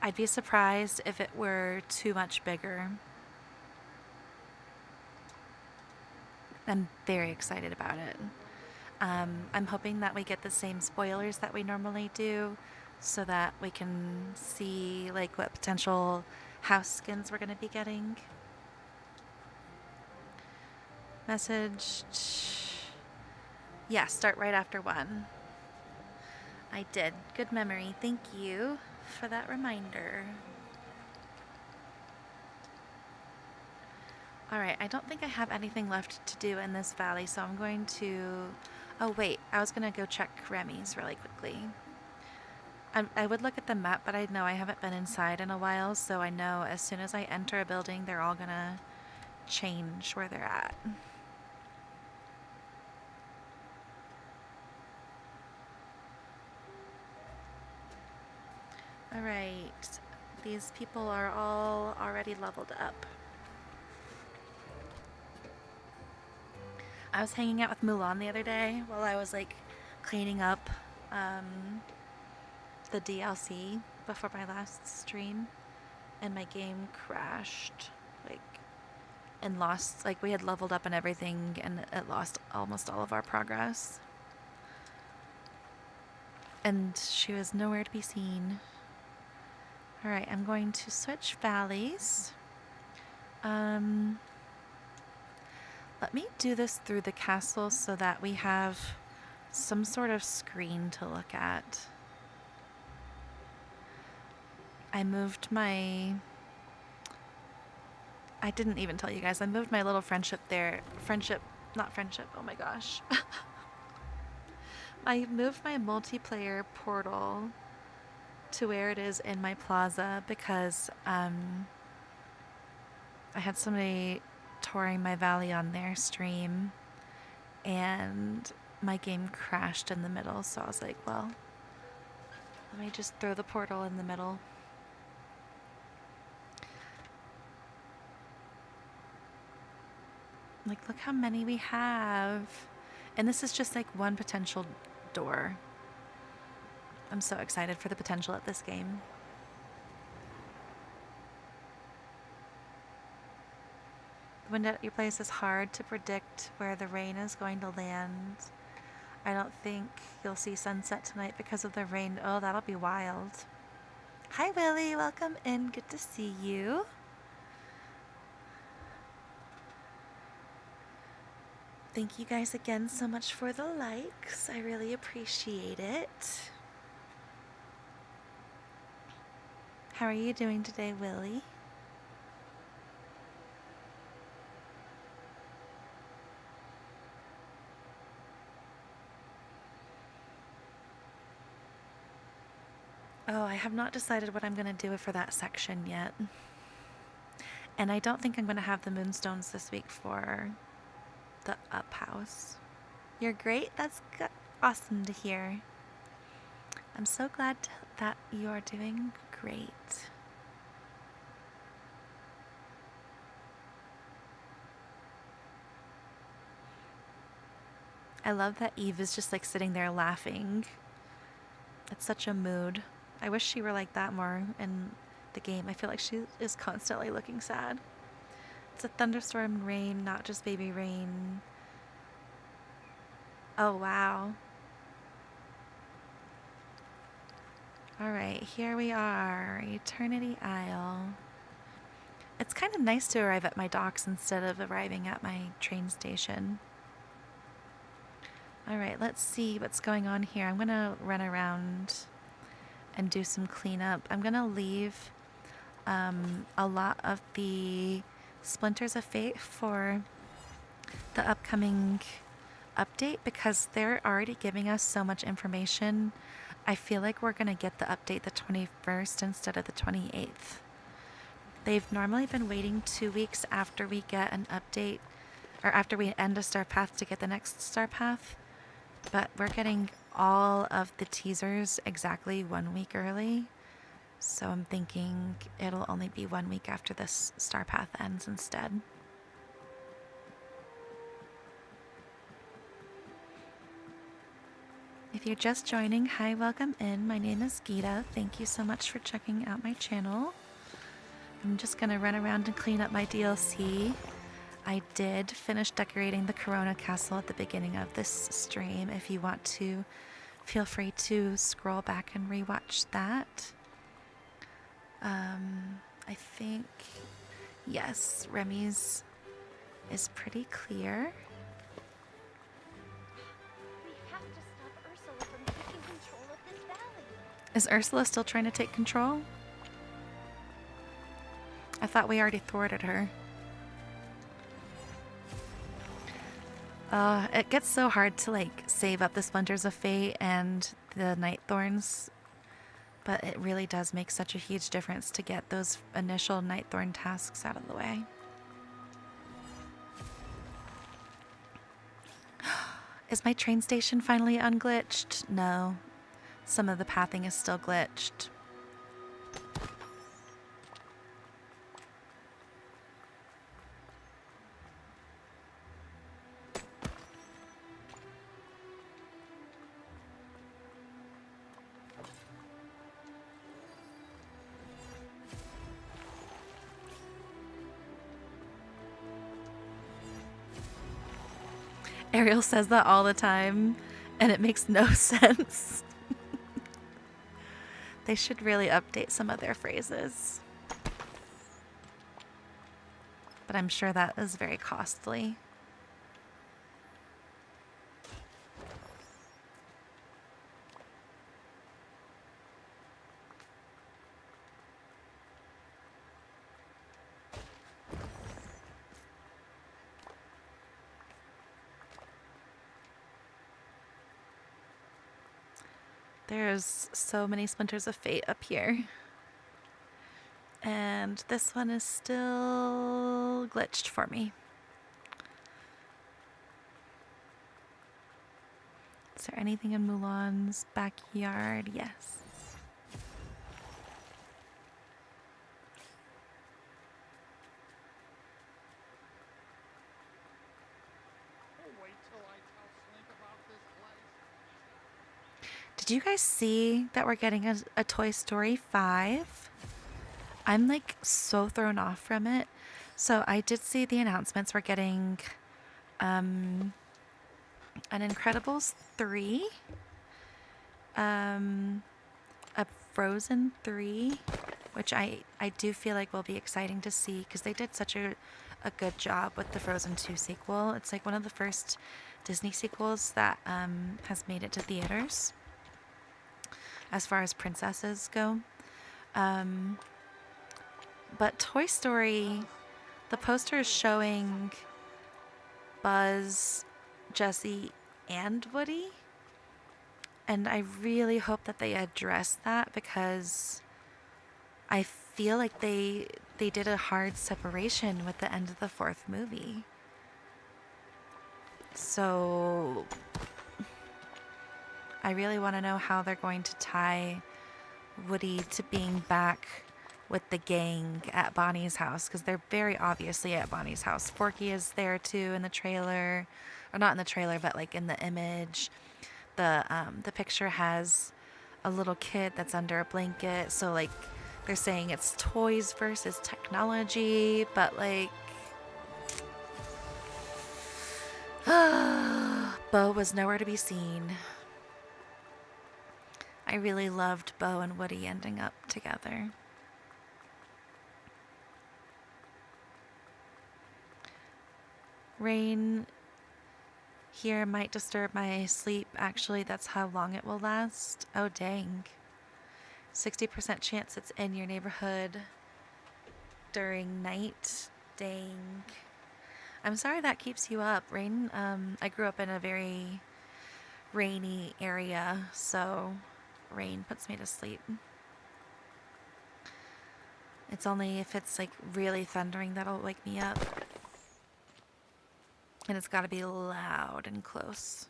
I'd be surprised if it were too much bigger. I'm very excited about it. I'm hoping that we get the same spoilers that we normally do so that we can see like what potential house skins we're going to be getting. Message. Yeah, start right after 1. I did. Good memory. Thank you for that reminder. Alright, I don't think I have anything left to do in this valley, so I'm going to... Oh wait, I was going to go check Remy's really quickly. I would look at the map, but I know I haven't been inside in a while, so I know as soon as I enter a building, they're all going to change where they're at. Alright, these people are all already leveled up. I was hanging out with Mulan the other day while I was like cleaning up the DLC before my last stream, and my game crashed and lost, like we had leveled up and everything, and it lost almost all of our progress, and she was nowhere to be seen. Alright, I'm going to switch valleys. Let me do this through the castle so that we have some sort of screen to look at. I didn't even tell you guys, I moved my little friendship there. Oh my gosh. I moved my multiplayer portal to where it is in my plaza because I had somebody touring my valley on their stream and my game crashed in the middle, so I was like, well, let me just throw the portal in the middle. Like, look how many we have. And this is just like one potential door. I'm so excited for the potential of this game. The wind at your place is hard to predict where the rain is going to land. I don't think you'll see sunset tonight because of the rain. Oh, that'll be wild. Hi, Willie. Welcome in. Good to see you. Thank you guys again so much for the likes. I really appreciate it. How are you doing today, Willie? Oh, I have not decided what I'm going to do for that section yet. And I don't think I'm going to have the moonstones this week for the up house. You're great. That's awesome to hear. I'm so glad that you are doing great. I love that Eve is just like sitting there laughing. It's such a mood. I wish she were like that more in the game. I feel like she is constantly looking sad. It's a thunderstorm rain, not just baby rain. Oh, wow. All right, here we are, Eternity Isle. It's kind of nice to arrive at my docks instead of arriving at my train station. All right, let's see what's going on here. I'm going to run around and do some cleanup. I'm going to leave a lot of the Splinters of Fate for the upcoming update because they're already giving us so much information. I feel like we're going to get the update the 21st instead of the 28th. They've normally been waiting 2 weeks after we get an update or after we end a star path to get the next star path. But we're getting all of the teasers exactly 1 week early. So I'm thinking it'll only be 1 week after this star path ends instead. If you're just joining, hi, welcome in. My name is Geeta. Thank you so much for checking out my channel. I'm just going to run around and clean up my DLC. I did finish decorating the Corona Castle at the beginning of this stream. If you want to, feel free to scroll back and rewatch that. I think, yes, Remy's is pretty clear. We have to stop Ursula from taking control of this valley. Is Ursula still trying to take control? I thought we already thwarted her. It gets so hard to like save up the Splinters of Fate and the Night Thorns, but it really does make such a huge difference to get those initial Night Thorn tasks out of the way. Is my train station finally unglitched? No. Some of the pathing is still glitched. Ariel says that all the time, and it makes no sense. They should really update some of their phrases. But I'm sure that is very costly. There's so many Splinters of Fate up here. And this one is still glitched for me. Is there anything in Mulan's backyard? Yes. Did you guys see that we're getting a Toy Story 5? I'm like so thrown off from it. So I did see the announcements. We're getting an Incredibles 3, a Frozen 3, which I do feel like will be exciting to see because they did such a good job with the Frozen 2 sequel. It's like one of the first Disney sequels that has made it to theaters as far as princesses go. But Toy Story, the poster is showing Buzz, Jessie, and Woody. And I really hope that they address that because I feel like they did a hard separation with the end of the 4th movie. So I really want to know how they're going to tie Woody to being back with the gang at Bonnie's house, because they're very obviously at Bonnie's house. Forky is there too in the trailer, or not in the trailer, but like in the image. The picture has a little kid that's under a blanket, so like they're saying it's toys versus technology, but like Bo was nowhere to be seen. I really loved Bo and Woody ending up together. Rain here might disturb my sleep. Actually, that's how long it will last. Oh, dang. 60% chance it's in your neighborhood during night. Dang. I'm sorry that keeps you up. Rain, I grew up in a very rainy area, so rain puts me to sleep. It's only if it's like really thundering that'll wake me up. And it's got to be loud and close.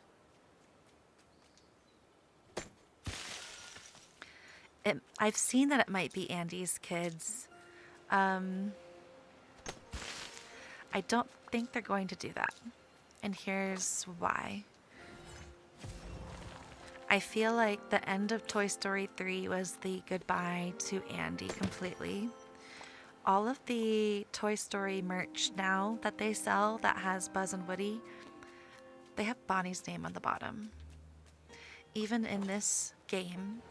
I've seen that it might be Andy's kids. I don't think they're going to do that. And here's why. I feel like the end of Toy Story 3 was the goodbye to Andy completely. All of the Toy Story merch now that they sell that has Buzz and Woody, they have Bonnie's name on the bottom. Even in this game,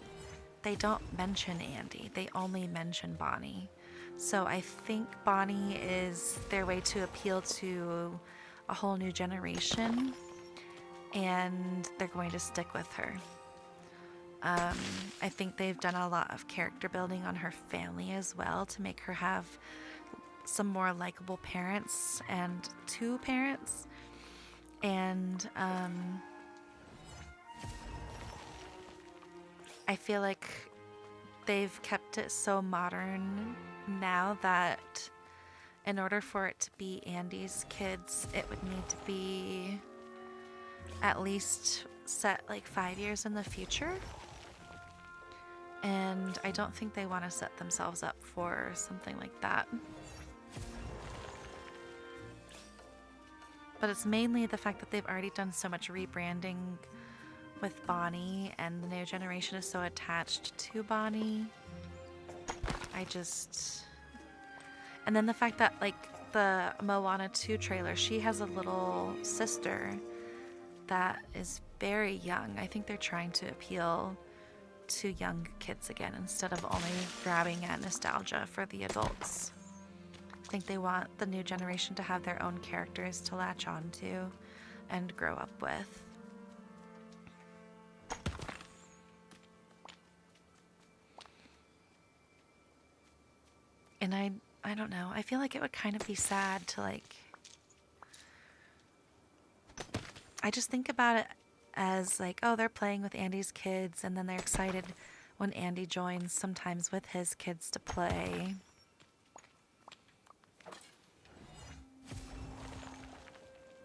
they don't mention Andy. They only mention Bonnie. So I think Bonnie is their way to appeal to a whole new generation, and they're going to stick with her. I think they've done a lot of character building on her family as well to make her have some more likable parents and 2 parents. And I feel like they've kept it so modern now that in order for it to be Andy's kids, it would need to be at least set like 5 years in the future. And I don't think they want to set themselves up for something like that. But it's mainly the fact that they've already done so much rebranding with Bonnie, and the new generation is so attached to Bonnie. And then the fact that like the Moana 2 trailer, she has a little sister that is very young. I think they're trying to appeal to young kids again instead of only grabbing at nostalgia for the adults. I think they want the new generation to have their own characters to latch on to and grow up with. And I don't know. I feel like it would kind of be sad to like... I just think about it as like, oh, they're playing with Andy's kids, and then they're excited when Andy joins sometimes with his kids to play.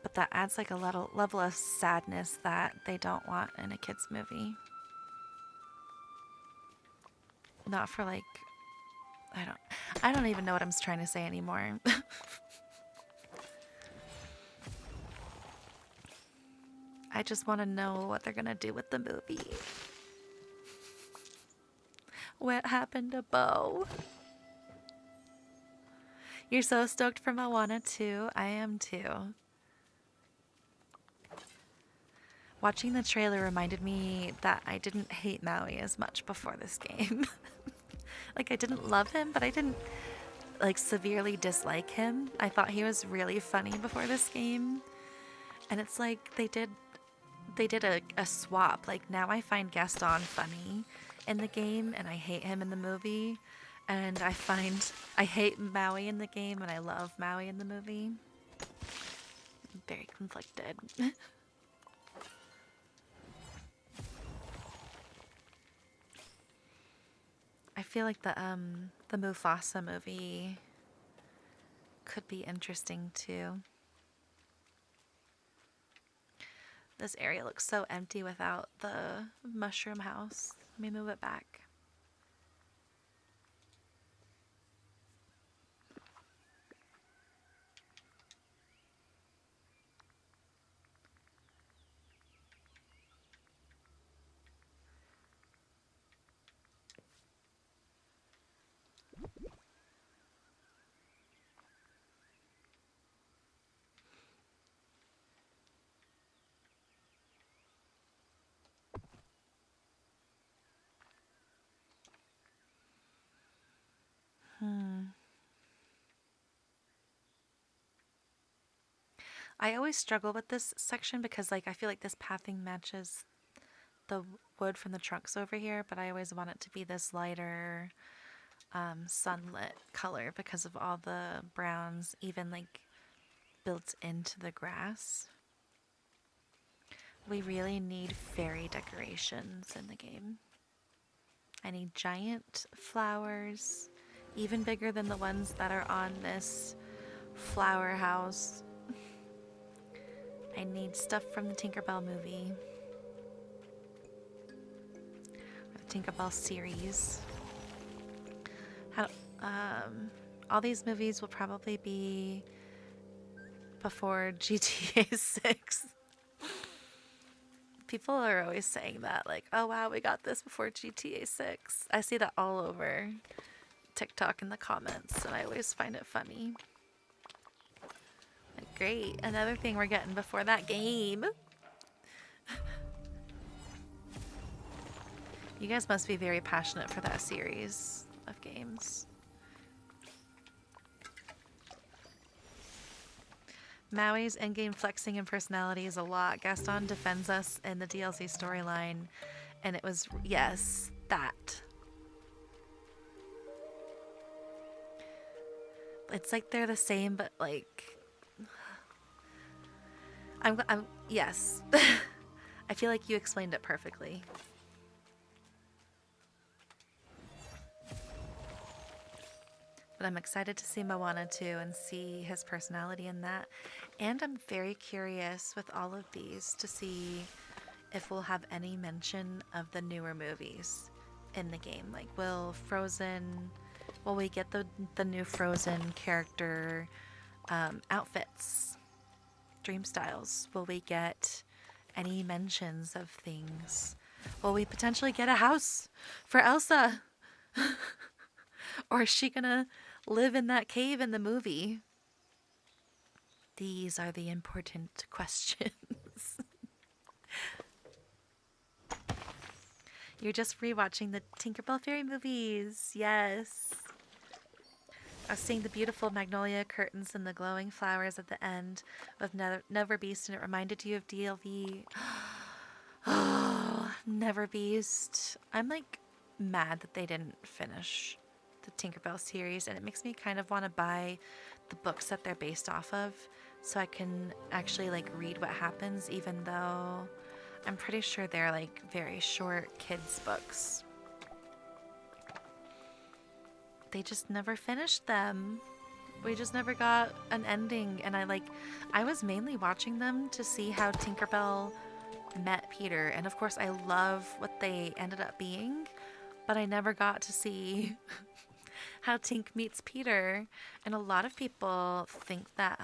But that adds like a level of sadness that they don't want in a kids movie. Not for like, I don't even know what I'm trying to say anymore. I just want to know what they're gonna do with the movie. What happened to Bo? You're so stoked for Moana too. I am too. Watching the trailer reminded me that I didn't hate Maui as much before this game. Like, I didn't love him, but I didn't like severely dislike him. I thought he was really funny before this game. And it's like they did a swap. Like, now I find Gaston funny in the game and I hate him in the movie. And I hate Maui in the game and I love Maui in the movie. I'm very conflicted. I feel like the Mufasa movie could be interesting too. This area looks so empty without the mushroom house. Let me move it back. I always struggle with this section because, like, I feel like this pathing matches the wood from the trunks over here, but I always want it to be this lighter sunlit color because of all the browns even like built into the grass. We really need fairy decorations in the game. I need giant flowers, even bigger than the ones that are on this flower house. I need stuff from the Tinkerbell movie. Or the Tinkerbell series. All these movies will probably be before GTA 6. People are always saying that, like, oh wow, we got this before GTA 6. I see that all over TikTok in the comments, and I always find it funny. Like, great, another thing we're getting before that game. You guys must be very passionate for that series of games. Maui's in-game flexing and personality is a lot. Gaston defends us in the DLC storyline, and it was, yes, that. It's like they're the same, but like, yes. I feel like you explained it perfectly. But I'm excited to see Moana too and see his personality in that. And I'm very curious with all of these to see if we'll have any mention of the newer movies in the game. Like, will we get the new Frozen character outfits, dream styles? Will we get any mentions of things? Will we potentially get a house for Elsa? Or is she gonna live in that cave in the movie? These are the important questions. You're just rewatching the Tinkerbell Fairy movies. Yes. I was seeing the beautiful magnolia curtains and the glowing flowers at the end of Never Beast, and it reminded you of DLV. Oh, Never Beast. I'm like mad that they didn't finish the Tinkerbell series, and it makes me kind of want to buy the books that they're based off of so I can actually like read what happens, even though I'm pretty sure they're like very short kids books. They just never finished them. We just never got an ending, and I was mainly watching them to see how Tinkerbell met Peter, and of course I love what they ended up being, but I never got to see how Tink meets Peter. And a lot of people think that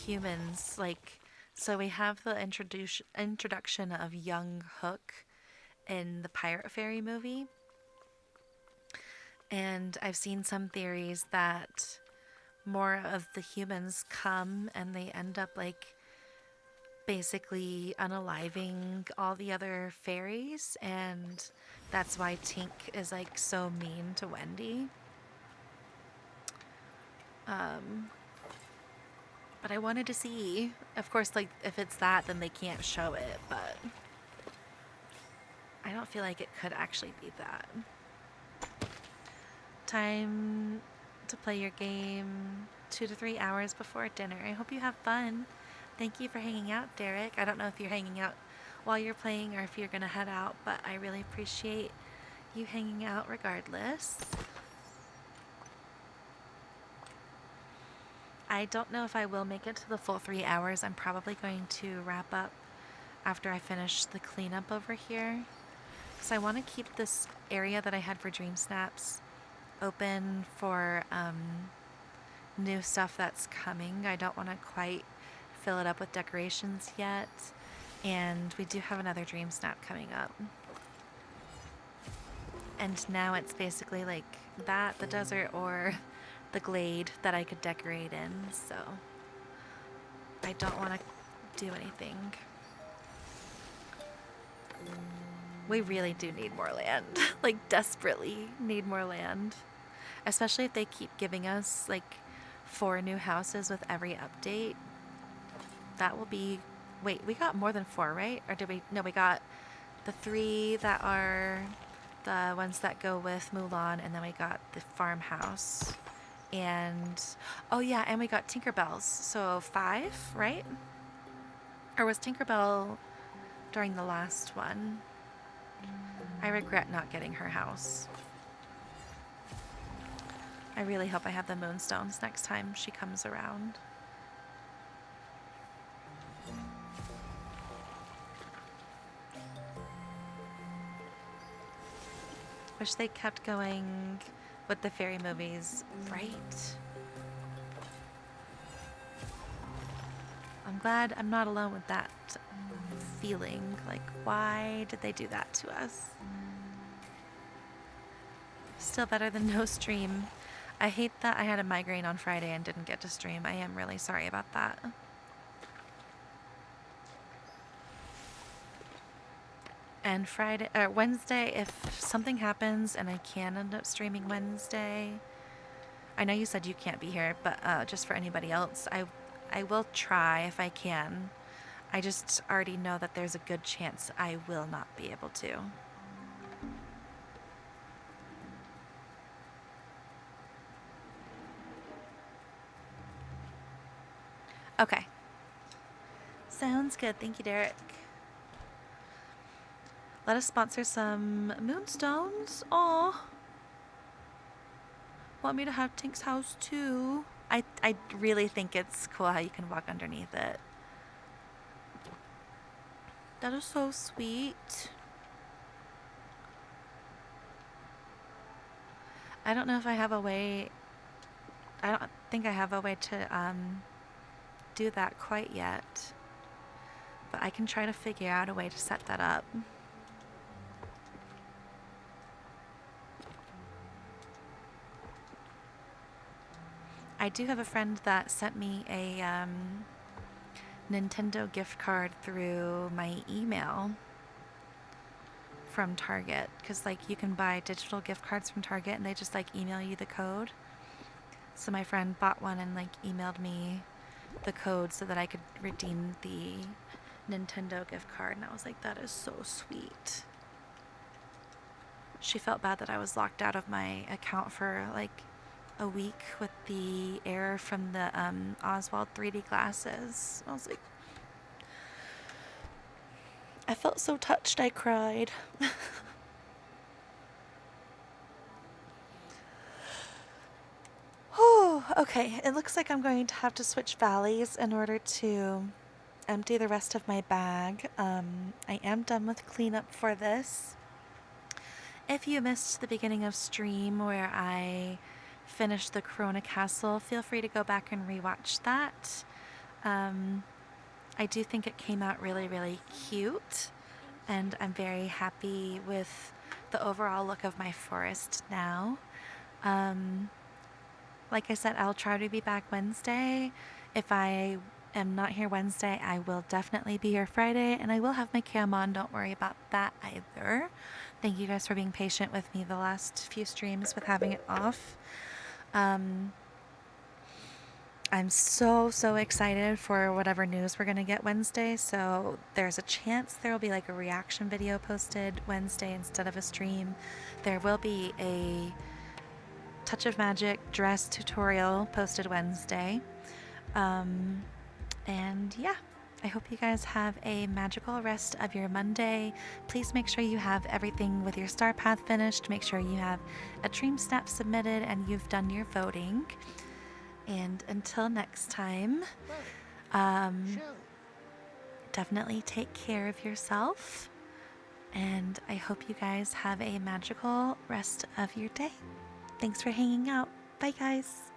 humans, like, so we have the introduction of young Hook in the Pirate Fairy movie, And I've seen some theories that more of the humans come and they end up like basically unaliving all the other fairies, and that's why Tink is like so mean to Wendy. But I wanted to see, of course, like if it's that, then they can't show it, but I don't feel like it could actually be that. Time to play your game 2 to 3 hours before dinner. I hope you have fun. Thank you for hanging out, Derek. I don't know if you're hanging out while you're playing or if you're going to head out, but I really appreciate you hanging out regardless. I don't know if I will make it to the full 3 hours. I'm probably going to wrap up after I finish the cleanup over here, because I want to keep this area that I had for Dream Snaps open for new stuff that's coming. I don't want to quite fill it up with decorations yet, and we do have another Dream Snap coming up. And now it's basically like that, the desert, or the glade that I could decorate in, so I don't want to do anything. We really do need more land. Like, desperately need more land. Especially if they keep giving us, like, 4 new houses with every update. That will be... Wait, we got more than 4, right? Or did we... No, we got the 3 that are the ones that go with Mulan, and then we got the farmhouse. And... Oh, yeah, and we got Tinkerbell's. So 5, right? Or was Tinkerbell during the last one? I regret not getting her house. I really hope I have the moonstones next time she comes around. Wish they kept going with the fairy movies, right? I'm glad I'm not alone with that feeling. Like, why did they do that to us? Still better than no stream. I hate that I had a migraine on Friday and didn't get to stream. I am really sorry about that. And Wednesday, if something happens and I can end up streaming Wednesday, I know you said you can't be here, but just for anybody else, I will try if I can. I just already know that there's a good chance I will not be able to. Okay. Sounds good. Thank you, Derek. Let us sponsor some moonstones. Aw. Want me to have Tink's house too? I really think it's cool how you can walk underneath it. That is so sweet. I don't know if I have a way... I don't think I have a way to do that quite yet. But I can try to figure out a way to set that up. I do have a friend that sent me a Nintendo gift card through my email from Target, because like you can buy digital gift cards from Target and they just like email you the code. So my friend bought one and like emailed me the code so that I could redeem the Nintendo gift card, and I was like, that is so sweet. She felt bad that I was locked out of my account for like a week with the error from the Oswald 3D glasses. I was like, I felt so touched, I cried. Oh, okay, it looks like I'm going to have to switch valleys in order to empty the rest of my bag. I am done with cleanup for this. If you missed the beginning of stream where I finished the Corona Castle, feel free to go back and rewatch that. I do think it came out really, really cute, and I'm very happy with the overall look of my forest now. Like I said, I'll try to be back Wednesday. If I am not here Wednesday, I will definitely be here Friday, and I will have my cam on. Don't worry about that either. Thank you guys for being patient with me the last few streams with having it off. I'm so excited for whatever news we're going to get Wednesday. So there's a chance there will be like a reaction video posted Wednesday instead of a stream. There will be a Touch of Magic dress tutorial posted Wednesday. And yeah, I hope you guys have a magical rest of your Monday. Please make sure you have everything with your star path finished. Make sure you have a dream snap submitted and you've done your voting. And until next time, definitely take care of yourself. And I hope you guys have a magical rest of your day. Thanks for hanging out. Bye, guys.